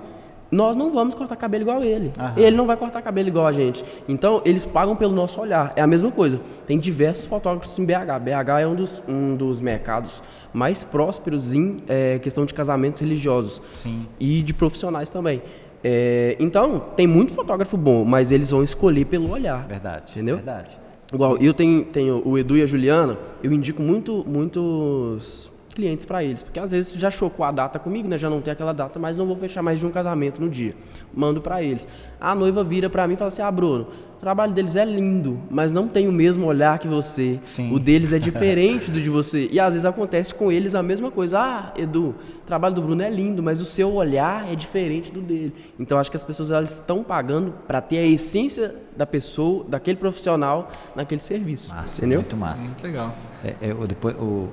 nós não vamos cortar cabelo igual ele. Ele não vai cortar cabelo igual a gente. Então, eles pagam pelo nosso olhar. É a mesma coisa. Tem diversos fotógrafos em BH. BH é um dos mercados mais prósperos em questão de casamentos religiosos. Sim. E de profissionais também. Então, tem muito fotógrafo bom, mas eles vão escolher pelo olhar. Verdade. Entendeu? Verdade. Igual, eu tenho o Edu e a Juliana, eu indico muitos clientes para eles. Porque às vezes já chocou a data comigo, né? Já não tem aquela data, mas não vou fechar mais de um casamento no dia. Mando para eles. A noiva vira para mim e fala assim: Bruno, o trabalho deles é lindo, mas não tem o mesmo olhar que você. Sim. O deles é diferente do de você. E às vezes acontece com eles a mesma coisa. Edu, o trabalho do Bruno é lindo, mas o seu olhar é diferente do dele. Então acho que as pessoas elas estão pagando para ter a essência da pessoa, daquele profissional naquele serviço. Massa, entendeu? Muito massa. Muito legal.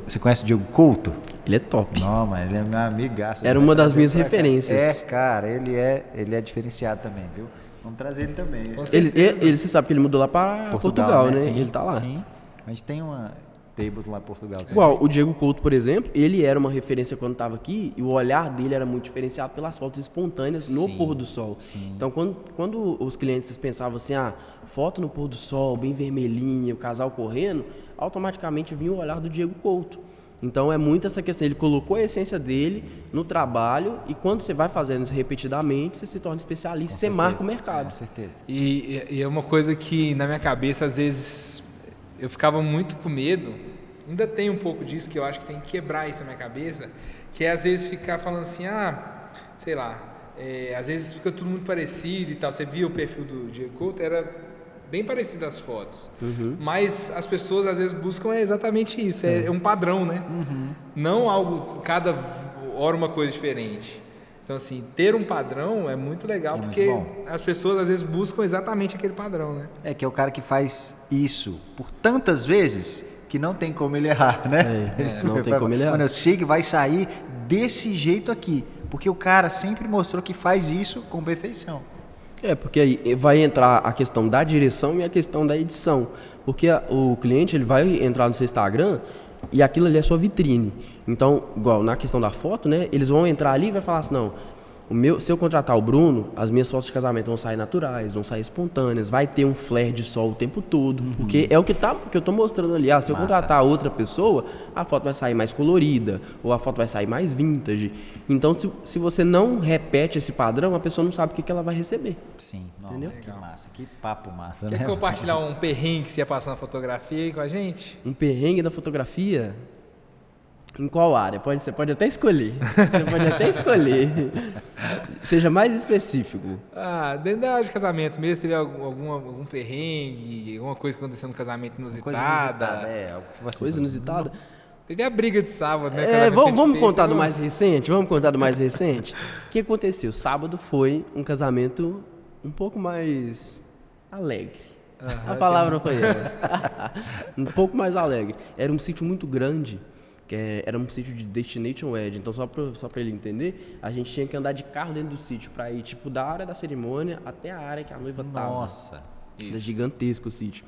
Você conhece o Diego Couto? Ele é top. Não, mas ele é meu amigaço. Era uma das minhas referências. Cara, ele é diferenciado também, viu? Vamos trazer ele também. Você sabe que ele mudou lá para Portugal, né? Sim, ele tá lá. Sim, a gente tem uma tables lá em Portugal também. Igual, o Diego Couto, por exemplo, ele era uma referência quando estava aqui e o olhar dele era muito diferenciado pelas fotos espontâneas no pôr do sol. Sim. Então, quando os clientes pensavam assim, foto no pôr do sol, bem vermelhinha, o casal correndo, automaticamente vinha o olhar do Diego Couto. Então é muito essa questão, ele colocou a essência dele no trabalho e quando você vai fazendo isso repetidamente, você se torna especialista, você marca o mercado. Com certeza. E é uma coisa que na minha cabeça, às vezes, eu ficava muito com medo, ainda tem um pouco disso que eu acho que tem que quebrar isso na minha cabeça, que é às vezes ficar falando assim, sei lá, às vezes fica tudo muito parecido e tal, você via o perfil do Diego Couto, era bem parecido as fotos, mas as pessoas às vezes buscam exatamente isso, é um padrão, né? Não algo, cada hora uma coisa diferente. Então assim, ter um padrão é muito legal, porque as pessoas às vezes buscam exatamente aquele padrão, né? Que é o cara que faz isso por tantas vezes que não tem como ele errar, né? Não tem como ele errar. Mano, eu sei que vai sair desse jeito aqui, porque o cara sempre mostrou que faz isso com perfeição. Porque aí vai entrar a questão da direção e a questão da edição. Porque o cliente ele vai entrar no seu Instagram e aquilo ali é sua vitrine. Então, igual na questão da foto, né? Eles vão entrar ali e vai falar assim, não, se eu contratar o Bruno, as minhas fotos de casamento vão sair naturais, vão sair espontâneas, vai ter um flare de sol o tempo todo, porque é o que eu tô mostrando ali. Se eu contratar outra pessoa, a foto vai sair mais colorida, ou a foto vai sair mais vintage. Então, se você não repete esse padrão, a pessoa não sabe o que ela vai receber. Sim, entendeu? Que massa, que papo massa. Quer compartilhar um perrengue que você ia passar na fotografia aí com a gente? Um perrengue da fotografia? Em qual área? Você pode até escolher. Você pode até escolher. Seja mais específico. Dentro da área de casamento mesmo, teve algum perrengue, alguma coisa que aconteceu no casamento inusitada? Coisa inusitada? Teve a briga de sábado, né? Vamos contar do mais recente? Vamos contar do mais recente? O que aconteceu? Sábado foi um casamento um pouco mais alegre. A palavra foi essa. Um pouco mais alegre. Era um sítio muito grande. Era um sítio de Destination Wedding, então só para ele entender, a gente tinha que andar de carro dentro do sítio para ir tipo da área da cerimônia até a área que a noiva tava. Nossa, era gigantesco o sítio.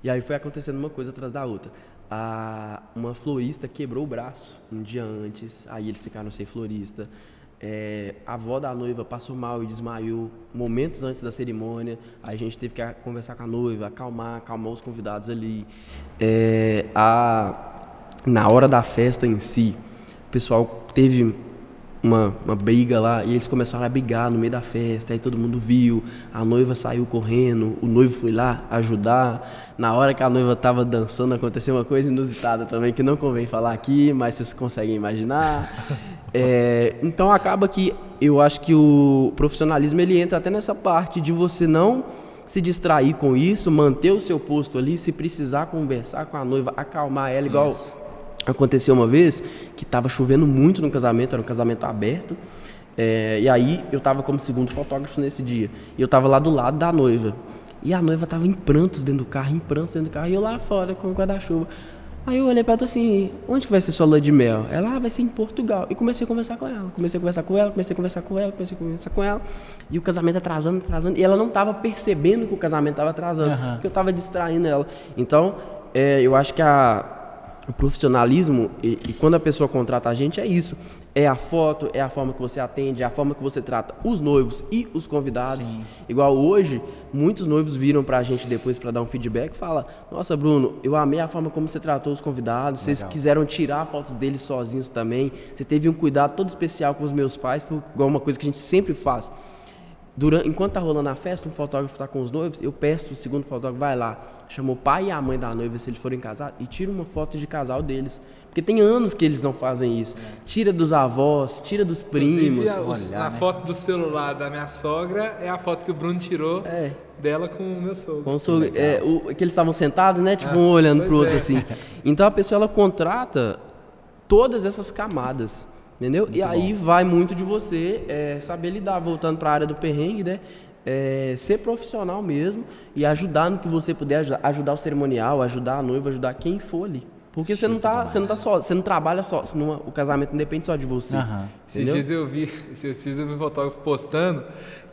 E aí foi acontecendo uma coisa atrás da outra. Uma florista quebrou o braço um dia antes, aí eles ficaram sem florista. A avó da noiva passou mal e desmaiou momentos antes da cerimônia. Aí a gente teve que conversar com a noiva, acalmar os convidados ali. Na hora da festa em si, o pessoal teve uma briga lá e eles começaram a brigar no meio da festa, aí todo mundo viu, a noiva saiu correndo, o noivo foi lá ajudar. Na hora que a noiva estava dançando, aconteceu uma coisa inusitada também, que não convém falar aqui, mas vocês conseguem imaginar. Então acaba que eu acho que o profissionalismo ele entra até nessa parte de você não se distrair com isso, manter o seu posto ali, se precisar conversar com a noiva, acalmar ela, igual aconteceu uma vez que estava chovendo muito no casamento, era um casamento aberto, e aí eu estava como segundo fotógrafo nesse dia, e eu estava lá do lado da noiva, e a noiva estava em prantos dentro do carro, e eu lá fora com o guarda-chuva. Aí eu olhei para ela assim, onde que vai ser sua lua de mel? Ela, vai ser em Portugal. E comecei a conversar com ela, e o casamento atrasando, e ela não estava percebendo que o casamento estava atrasando, porque eu estava distraindo ela. Então, eu acho que o profissionalismo, e quando a pessoa contrata a gente, é isso. É a foto, é a forma que você atende, é a forma que você trata os noivos e os convidados. Sim. Igual hoje, muitos noivos viram pra gente depois para dar um feedback e falam: nossa, Bruno, eu amei a forma como você tratou os convidados, vocês quiseram tirar fotos deles sozinhos também, você teve um cuidado todo especial com os meus pais, igual uma coisa que a gente sempre faz. Enquanto tá rolando a festa, um fotógrafo tá com os noivos, eu peço o segundo fotógrafo, vai lá, chama o pai e a mãe da noiva, se eles forem casados, e tira uma foto de casal deles. Porque tem anos que eles não fazem isso. Tira dos avós, tira dos primos. A foto do celular da minha sogra é a foto que o Bruno tirou dela com o meu sogro. Com o sogro. Que eles estavam sentados, né? Tipo, um olhando pro outro, assim. Então a pessoa, ela contrata todas essas camadas. Entendeu? Muito e aí vai muito de você saber lidar, voltando para a área do perrengue, né? Ser profissional mesmo e ajudar no que você puder, ajudar o cerimonial, ajudar a noiva, ajudar quem for ali. Porque você não tá só, você não trabalha só, o casamento não depende só de você. Esses dias eu vi um fotógrafo postando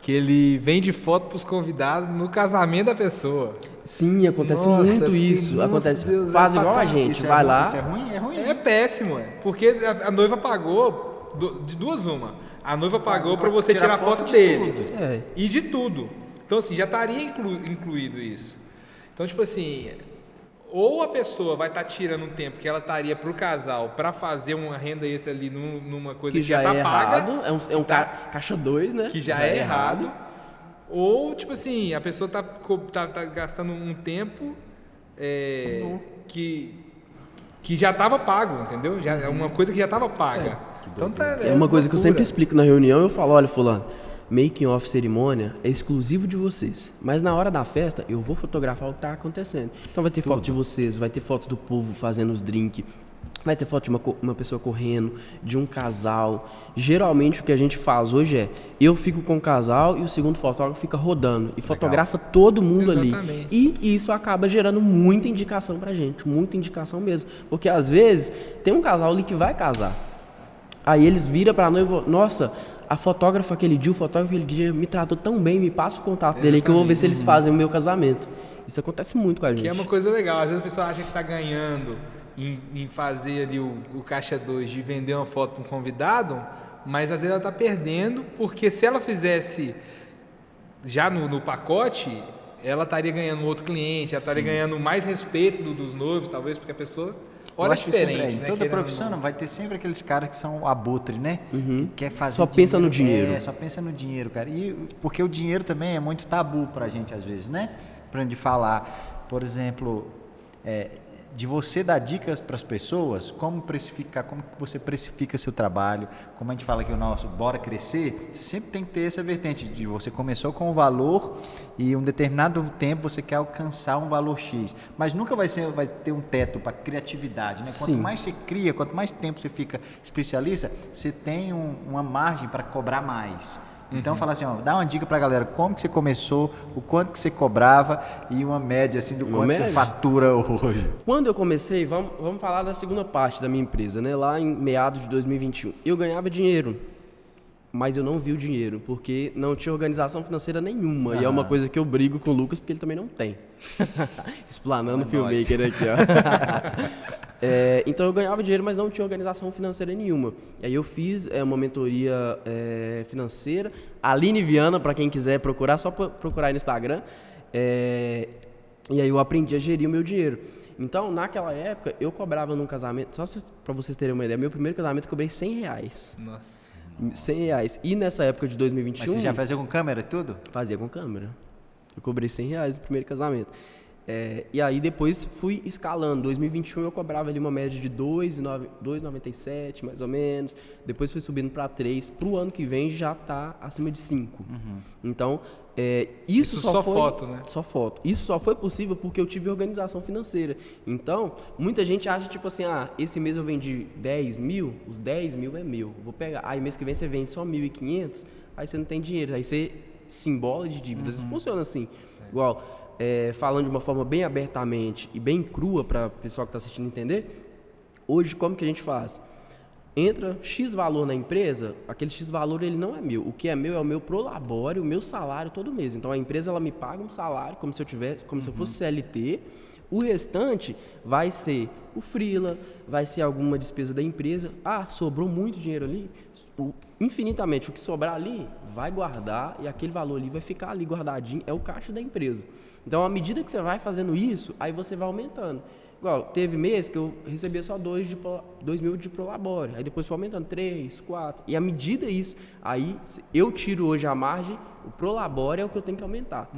que ele vende foto para os convidados no casamento da pessoa. Sim, acontece muito isso. Acontece. Deus, faz igual a gente, vai lá. Isso é ruim? É ruim? É péssimo, porque a noiva pagou de duas uma. A noiva pagou para você tirar foto deles e de tudo. Então assim, já estaria incluído isso. Então tipo assim, ou a pessoa vai estar tirando um tempo que ela estaria para o casal para fazer uma renda extra ali numa coisa que já está paga. É um caixa 2, né? Que já é errado. Ou, tipo assim, a pessoa tá gastando um tempo que já estava pago, entendeu? Já, é uma coisa que já estava paga. Então é uma coisa que eu sempre explico na reunião, eu falo, olha, fulano, making off cerimônia é exclusivo de vocês. Mas na hora da festa, eu vou fotografar o que está acontecendo. Então vai ter foto de vocês, vai ter foto do povo fazendo os drinks, vai ter foto de uma pessoa correndo, de um casal. Geralmente o que a gente faz hoje eu fico com o casal e o segundo fotógrafo fica rodando e fotografa todo mundo ali. E isso acaba gerando muita indicação pra gente, muita indicação mesmo. Porque às vezes tem um casal ali que vai casar. Aí eles viram pra noiva, nossa, a fotógrafa aquele dia me tratou tão bem, me passa o contato dele aí que eu vou ver se eles fazem o meu casamento. Isso acontece muito com a gente. Que é uma coisa legal, às vezes a pessoa acha que tá ganhando em fazer ali o caixa 2 de vender uma foto para um convidado, mas às vezes ela está perdendo, porque se ela fizesse já no pacote, ela estaria ganhando outro cliente, ela estaria ganhando mais respeito dos noivos, talvez, porque a pessoa olha diferente. Em toda profissão vai ter sempre aqueles caras que são o abutre, né? Que quer fazer só pensa no dinheiro. Só pensa no dinheiro, cara. E porque o dinheiro também é muito tabu pra gente às vezes, né? Pra gente falar, por exemplo, de você dar dicas para as pessoas, como precificar, como você precifica seu trabalho, como a gente fala que o nosso Bora Crescer, você sempre tem que ter essa vertente de você começou com um valor e um determinado tempo você quer alcançar um valor X, mas nunca vai ter um teto para criatividade, né? Quanto mais você cria, quanto mais tempo você fica especialista, você tem uma margem para cobrar mais. Então, fala assim, dá uma dica pra galera, como que você começou, o quanto que você cobrava e uma média, assim, do quanto você fatura hoje. Quando eu comecei, vamos falar da segunda parte da minha empresa, né? Lá em meados de 2021. Eu ganhava dinheiro, mas eu não vi o dinheiro, porque não tinha organização financeira nenhuma. E é uma coisa que eu brigo com o Lucas, porque ele também não tem. Explanando o filmmaker aqui, ó. Então eu ganhava dinheiro, mas não tinha organização financeira nenhuma. Aí eu fiz uma mentoria financeira. Aline Viana, para quem quiser procurar, só procurar aí no Instagram. E aí eu aprendi a gerir o meu dinheiro. Então, naquela época, eu cobrava num casamento, só para vocês terem uma ideia, meu primeiro casamento eu cobrei R$100. Nossa. R$100. E nessa época de 2021... Mas você já fazia com câmera e tudo? Fazia com câmera. Eu cobrei R$100 no primeiro casamento. E aí depois fui escalando. Em 2021 eu cobrava ali uma média de 2,97 mais ou menos. Depois fui subindo para 3. Para o ano que vem já está acima de 5. Então, isso só foi, foto, né? Só foto. Isso só foi possível porque eu tive organização financeira. Então, muita gente acha tipo assim, esse mês eu vendi 10 mil, os 10 mil é meu. Vou pegar. Aí mês que vem você vende só 1.500, aí você não tem dinheiro. Aí você se embola de dívidas. Funciona assim. Igual... falando de uma forma bem abertamente e bem crua para o pessoal que está assistindo entender, hoje como que a gente faz? Entra X valor na empresa, aquele X valor ele não é meu. O que é meu é o meu prolabore, o meu salário todo mês. Então a empresa ela me paga um salário como se eu fosse CLT. O restante vai ser o freela, vai ser alguma despesa da empresa. Sobrou muito dinheiro ali? Infinitamente. O que sobrar ali, vai guardar e aquele valor ali vai ficar ali guardadinho. É o caixa da empresa. Então, à medida que você vai fazendo isso, aí você vai aumentando. Igual, teve mês que eu recebia só 2 mil de Prolabore, aí depois foi aumentando 3, 4, e à medida isso, aí eu tiro hoje a margem, o Prolabore é o que eu tenho que aumentar.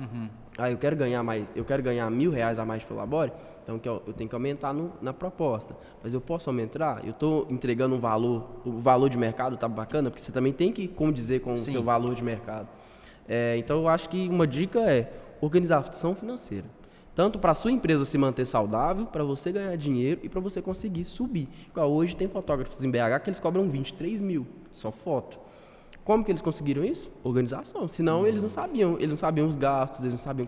Aí eu quero ganhar mais, eu quero ganhar R$1.000 a mais de Prolabore, então eu tenho que aumentar na proposta. Mas eu posso aumentar? Eu estou entregando um valor, o valor de mercado está bacana, porque você também tem que condizer com o seu valor de mercado. Então eu acho que uma dica é organização financeira. Tanto para a sua empresa se manter saudável, para você ganhar dinheiro e para você conseguir subir. Igual hoje tem fotógrafos em BH que eles cobram 23 mil, só foto. Como que eles conseguiram isso? Organização. Senão eles não sabiam os gastos, eles não sabiam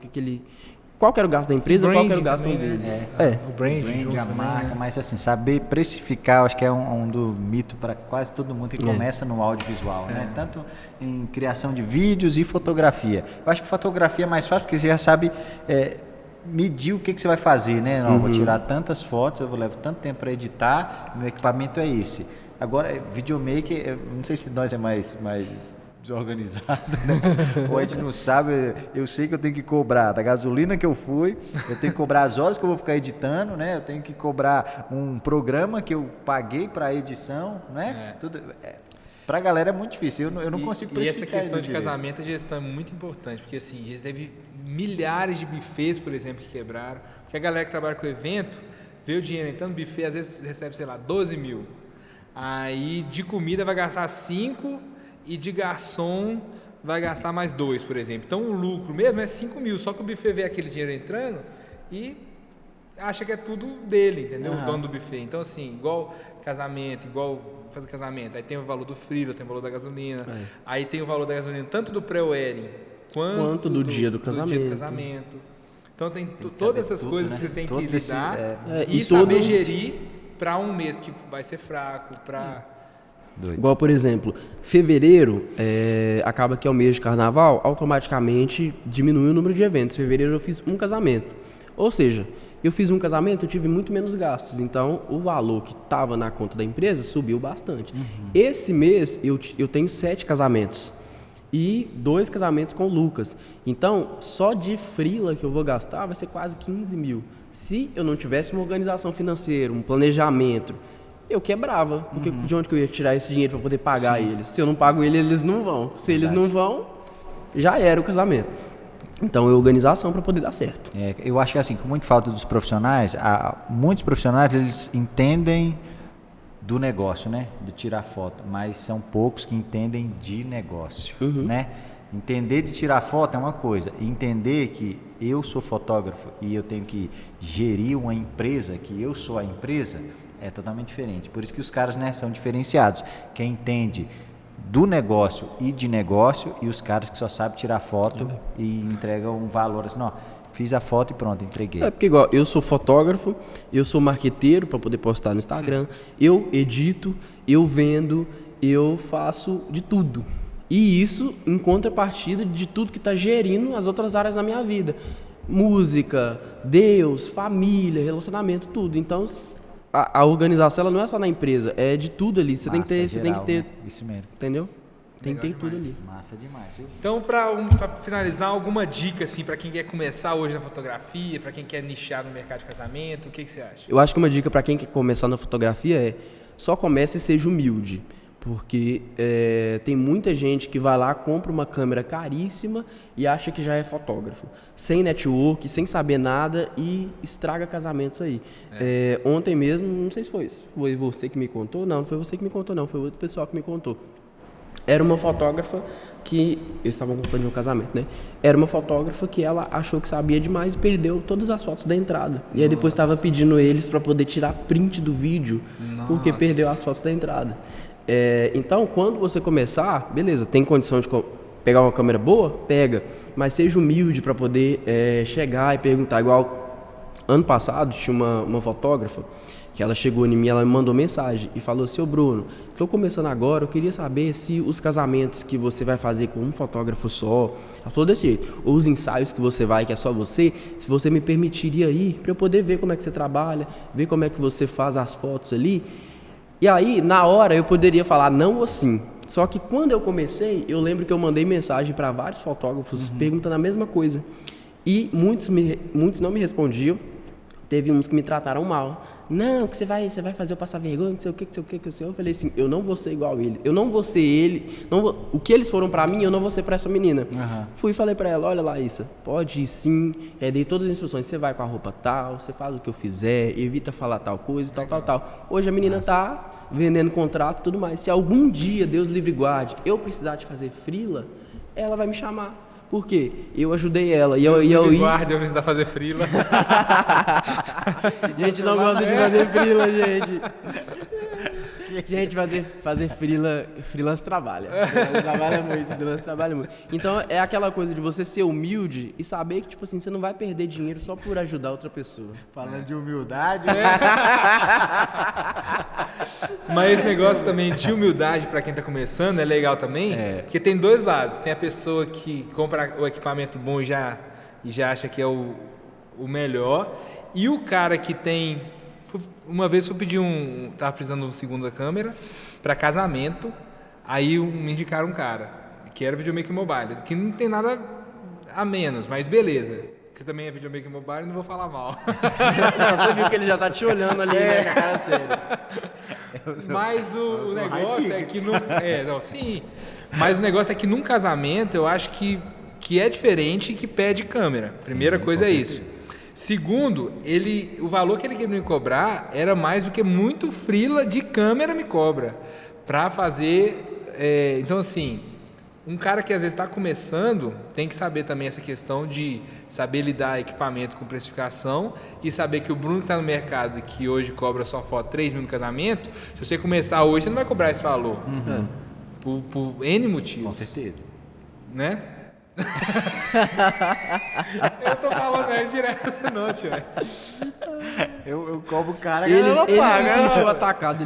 qual que era o gasto da empresa e qual que era o gasto deles. O brand, a marca, mas assim, saber precificar, acho que é um do mito para quase todo mundo que começa no audiovisual, né? Tanto em criação de vídeos e fotografia. Eu acho que fotografia é mais fácil porque você já sabe medir o que você vai fazer, né? Não, vou tirar tantas fotos, eu vou levar tanto tempo para editar, meu equipamento é esse. Agora, videomaker, não sei se nós é mais desorganizado, né? Ou a gente não sabe, eu sei que eu tenho que cobrar da gasolina que eu fui, eu tenho que cobrar as horas que eu vou ficar editando, né? Eu tenho que cobrar um programa que eu paguei para edição, né? Tudo, pra galera é muito difícil, eu não consigo precificar. E essa questão de casamento e gestão é muito importante, porque assim, já teve milhares de buffets, por exemplo, que quebraram, porque a galera que trabalha com evento, vê o dinheiro entrando no buffet, às vezes recebe, sei lá, 12 mil. Aí de comida vai gastar 5 e de garçom vai gastar mais 2, por exemplo. Então o lucro mesmo é 5 mil, só que o buffet vê aquele dinheiro entrando e acha que é tudo dele, entendeu? O dono do buffet. Então assim, igual casamento, igual fazer casamento, aí tem o valor do freela, tem o valor da gasolina, aí tem o valor da gasolina tanto do pré-wedding quanto do dia do casamento. Então tem todas essas coisas, né? Que você tem que lidar e saber gerir para um mês que vai ser fraco, para... Igual, por exemplo, fevereiro, acaba que é o mês de carnaval, automaticamente diminui o número de eventos. Fevereiro eu fiz um casamento. Ou seja, eu fiz um casamento, eu tive muito menos gastos. Então, o valor que estava na conta da empresa subiu bastante. Esse mês, eu tenho 7 casamentos. E 2 casamentos com o Lucas. Então, só de freela que eu vou gastar vai ser quase 15 mil. Se eu não tivesse uma organização financeira, um planejamento, eu quebrava. Porque de onde que eu ia tirar esse dinheiro para poder pagar eles? Se eu não pago eles não vão. Se eles não vão, já era o casamento. Então, é organização para poder dar certo. Eu acho que assim, com muita falta dos profissionais, muitos profissionais eles entendem do negócio, né? De tirar foto, mas são poucos que entendem de negócio, né? Entender de tirar foto é uma coisa, entender que eu sou fotógrafo e eu tenho que gerir uma empresa, que eu sou a empresa, é totalmente diferente. Por isso que os caras, né, são diferenciados. Quem entende do negócio e de negócio e os caras que só sabem tirar foto e entregam um valor assim, ó, fiz a foto e pronto, entreguei. Porque igual, eu sou fotógrafo, eu sou marqueteiro para poder postar no Instagram, eu edito, eu vendo, eu faço de tudo. E isso em contrapartida de tudo que está gerindo as outras áreas da minha vida. Música, Deus, família, relacionamento, tudo. Então, a organização ela não é só na empresa, é de tudo ali. Você tem que ter, né? Isso mesmo. Entendeu? Tem que ter tudo ali. Massa demais, viu? Então, para finalizar, alguma dica assim para quem quer começar hoje na fotografia, para quem quer nichar no mercado de casamento, o que você acha? Eu acho que uma dica para quem quer começar na fotografia é só comece e seja humilde. Porque tem muita gente que vai lá, compra uma câmera caríssima e acha que já é fotógrafo. Sem network, sem saber nada e estraga casamentos aí. Ontem mesmo, não sei se foi você que me contou. Não foi você que me contou, não. Foi outro pessoal que me contou. Era uma fotógrafa que... Eles estavam contando de um casamento, né? Era uma fotógrafa que ela achou que sabia demais e perdeu todas as fotos da entrada. E aí depois estava pedindo eles para poder tirar print do vídeo, porque perdeu as fotos da entrada. Então, quando você começar, beleza, tem condição de pegar uma câmera boa? Pega. Mas seja humilde para poder chegar e perguntar. Igual, ano passado, tinha uma fotógrafa que ela chegou em mim, ela me mandou mensagem e falou assim: ô Bruno, estou começando agora, eu queria saber se os casamentos que você vai fazer com um fotógrafo só, ela falou desse jeito, ou os ensaios que você vai, que é só você, se você me permitiria ir, para eu poder ver como é que você trabalha, ver como é que você faz as fotos ali. E aí, na hora, eu poderia falar não ou sim. Só que quando eu comecei, eu lembro que eu mandei mensagem para vários fotógrafos perguntando a mesma coisa. E muitos não me respondiam. teve uns que me trataram mal. Não, que você vai fazer eu passar vergonha, não sei o que, Eu falei assim, eu não vou ser igual ele. Eu não vou ser ele. O que eles foram pra mim, eu não vou ser pra essa menina. Fui e falei pra ela, olha, Laísa, pode ir sim. E aí dei todas as instruções. Você vai com a roupa tal, você faz o que eu fizer, evita falar tal coisa, tal. Hoje a menina tá vendendo contrato e tudo mais. Se algum dia, Deus livre e guarde, eu precisar de fazer freela, ela vai me chamar. Por quê? Eu ajudei ela. E eu Guarde, eu precisar fazer freela. Gente, não gosta de fazer freela, gente. Gente, fazer freelance trabalha. Freelance trabalha muito. Então, é aquela coisa de você ser humilde e saber que, tipo assim, você não vai perder dinheiro só por ajudar outra pessoa. Falando de humildade, Mas esse negócio também de humildade para quem tá começando é legal também, porque tem dois lados. Tem a pessoa que compra o equipamento bom e já acha que é o melhor, e o cara que tem... Uma vez eu pedi tava precisando de uma segunda câmera para casamento, aí me indicaram um cara que era videomaker mobile, que não tem nada a menos, mas beleza. Você também é videomaker mobile, não vou falar mal. Não, você viu que ele já tá te olhando ali, né, com a cara séria. Mas o negócio é que sim. Mas o negócio é que num casamento eu acho que é diferente e que pede câmera. Primeira coisa é isso. Segundo, o valor que ele queria me cobrar era mais do que muito freela de câmera me cobra para fazer. Então, assim, um cara que às vezes está começando tem que saber também essa questão de saber lidar equipamento com precificação e saber que o Bruno que está no mercado e que hoje cobra sua foto 3 mil no casamento, se você começar hoje, você não vai cobrar esse valor. Por N motivos. Com certeza. Né? Eu tô falando direto essa noite, velho. Eu cobro o cara, ele se sentiu atacado,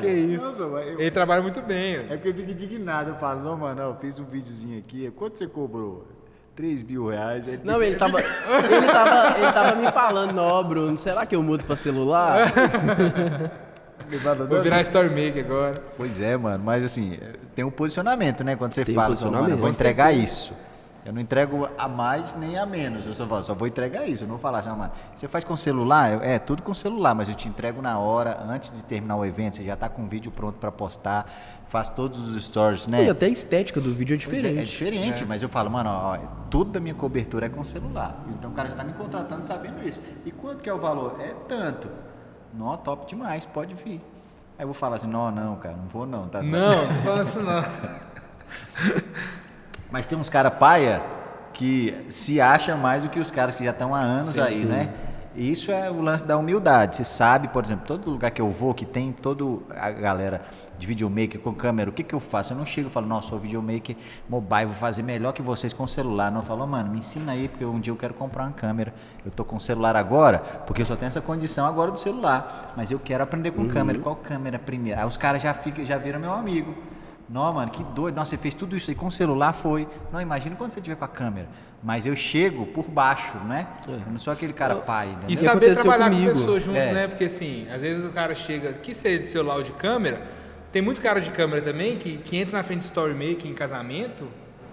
Que isso. Ele trabalha muito bem. É porque eu fico indignado, eu falo, não, mano, eu fiz um videozinho aqui, quanto você cobrou? 3 mil reais. Não, ele tava me falando, ó, Bruno, será que eu mudo pra celular? Vou virar Story Maker agora. Pois é, mano, mas assim, tem um posicionamento, né? Quando você tem fala, mano, eu vou entregar isso. Eu não entrego a mais nem a menos. Eu só vou entregar isso. Eu não vou falar assim, mano, você faz com celular? Tudo com celular, mas eu te entrego na hora, antes de terminar o evento, você já tá com o vídeo pronto pra postar, faz todos os stories, né? E até a estética do vídeo é diferente. É diferente, mas eu falo, mano, ó, tudo da minha cobertura é com celular. Então o cara já tá me contratando sabendo isso. E quanto que é o valor? É tanto. Não, top demais, pode vir. Aí eu vou falar assim, não, cara, não vou não. Tá? Não tô falando assim não. Mas tem uns caras paia que se acham mais do que os caras que já estão há anos aí, né? E isso é o lance da humildade. Você sabe, por exemplo, todo lugar que eu vou, que tem toda a galera de videomaker com câmera, o que eu faço? Eu não chego e falo, não, sou videomaker mobile, vou fazer melhor que vocês com celular. Não, eu falo, mano, me ensina aí, porque um dia eu quero comprar uma câmera. Eu tô com o celular agora, porque eu só tenho essa condição agora do celular. Mas eu quero aprender com câmera. Qual câmera primeiro? Aí os caras já viram meu amigo. Não, mano, que doido. Nossa, você fez tudo isso aí com o celular, foi. Não, imagina quando você tiver com a câmera. Mas eu chego por baixo, né? Eu não sou aquele cara pai. Né? E saber trabalhar com pessoas juntos, né? Porque assim, às vezes o cara chega, que seja de celular ou de câmera, tem muito cara de câmera também que entra na frente de story making em casamento,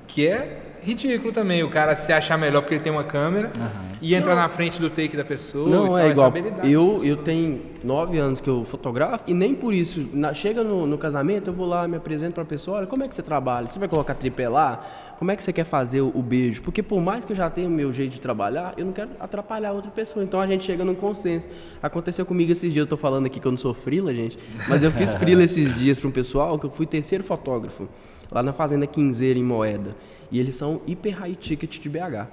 que é ridículo também. O cara se achar melhor porque ele tem uma câmera e entrar na frente do take da pessoa. Não, então, é igual. Eu tenho 9 anos que eu fotografo e nem por isso. Chega no casamento, eu vou lá, me apresento pra pessoa, olha, como é que você trabalha? Você vai colocar tripé lá? Como é que você quer fazer o beijo? Porque por mais que eu já tenha o meu jeito de trabalhar, eu não quero atrapalhar outra pessoa. Então a gente chega num consenso. Aconteceu comigo esses dias, eu tô falando aqui que eu não sou freela, gente, mas eu fiz freela esses dias pra um pessoal que eu fui terceiro fotógrafo lá na Fazenda Quinzeira, em Moeda. E eles são hiper high ticket de BH.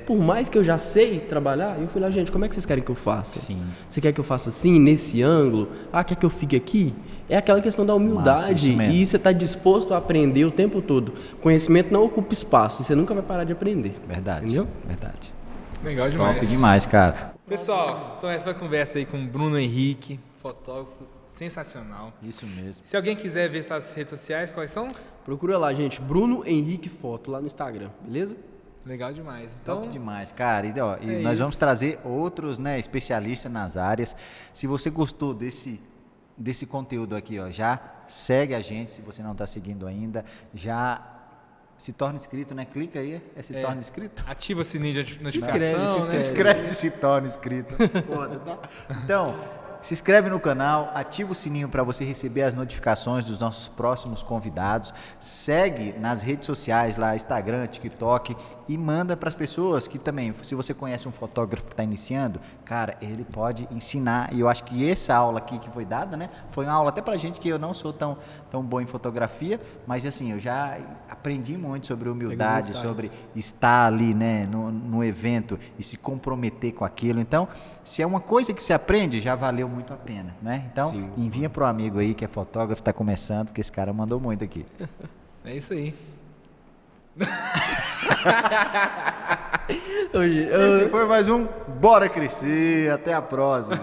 Por mais que eu já sei trabalhar, eu fui lá, gente, como é que vocês querem que eu faça? Sim. Você quer que eu faça assim, nesse ângulo? Quer que eu fique aqui? É aquela questão da humildade. E você está disposto a aprender o tempo todo. Conhecimento não ocupa espaço, você nunca vai parar de aprender. Verdade. Entendeu? Verdade. Legal demais. Top demais, cara. Pessoal, então essa foi a conversa aí com o Bruno Henrique, fotógrafo sensacional. Isso mesmo. Se alguém quiser ver suas redes sociais, quais são? Procura lá, gente, Bruno Henrique Foto, lá no Instagram, beleza? Legal demais. Então, top demais, cara. E nós vamos trazer outros, né, especialistas nas áreas. Se você gostou desse conteúdo aqui, já segue a gente, se você não está seguindo ainda, já Se torna inscrito, né? Clica aí, se torna inscrito. Ativa o sininho de notificação. Se inscreve, se torna inscrito. Foda, tá? Então, se inscreve no canal, ativa o sininho para você receber as notificações dos nossos próximos convidados. Segue nas redes sociais lá, Instagram, TikTok, e manda para as pessoas que também, se você conhece um fotógrafo que está iniciando, cara, ele pode ensinar. E eu acho que essa aula aqui que foi dada, né, foi uma aula até para gente que eu não sou tão bom em fotografia, mas assim, eu já aprendi muito sobre humildade, sobre estar ali, né, no evento e se comprometer com aquilo. Então, se é uma coisa que se aprende, já valeu muito a pena, né? Então, envia pro amigo aí que é fotógrafo, tá começando, porque esse cara mandou muito aqui. É isso aí. Esse foi mais um Bora Crescer. Até a próxima.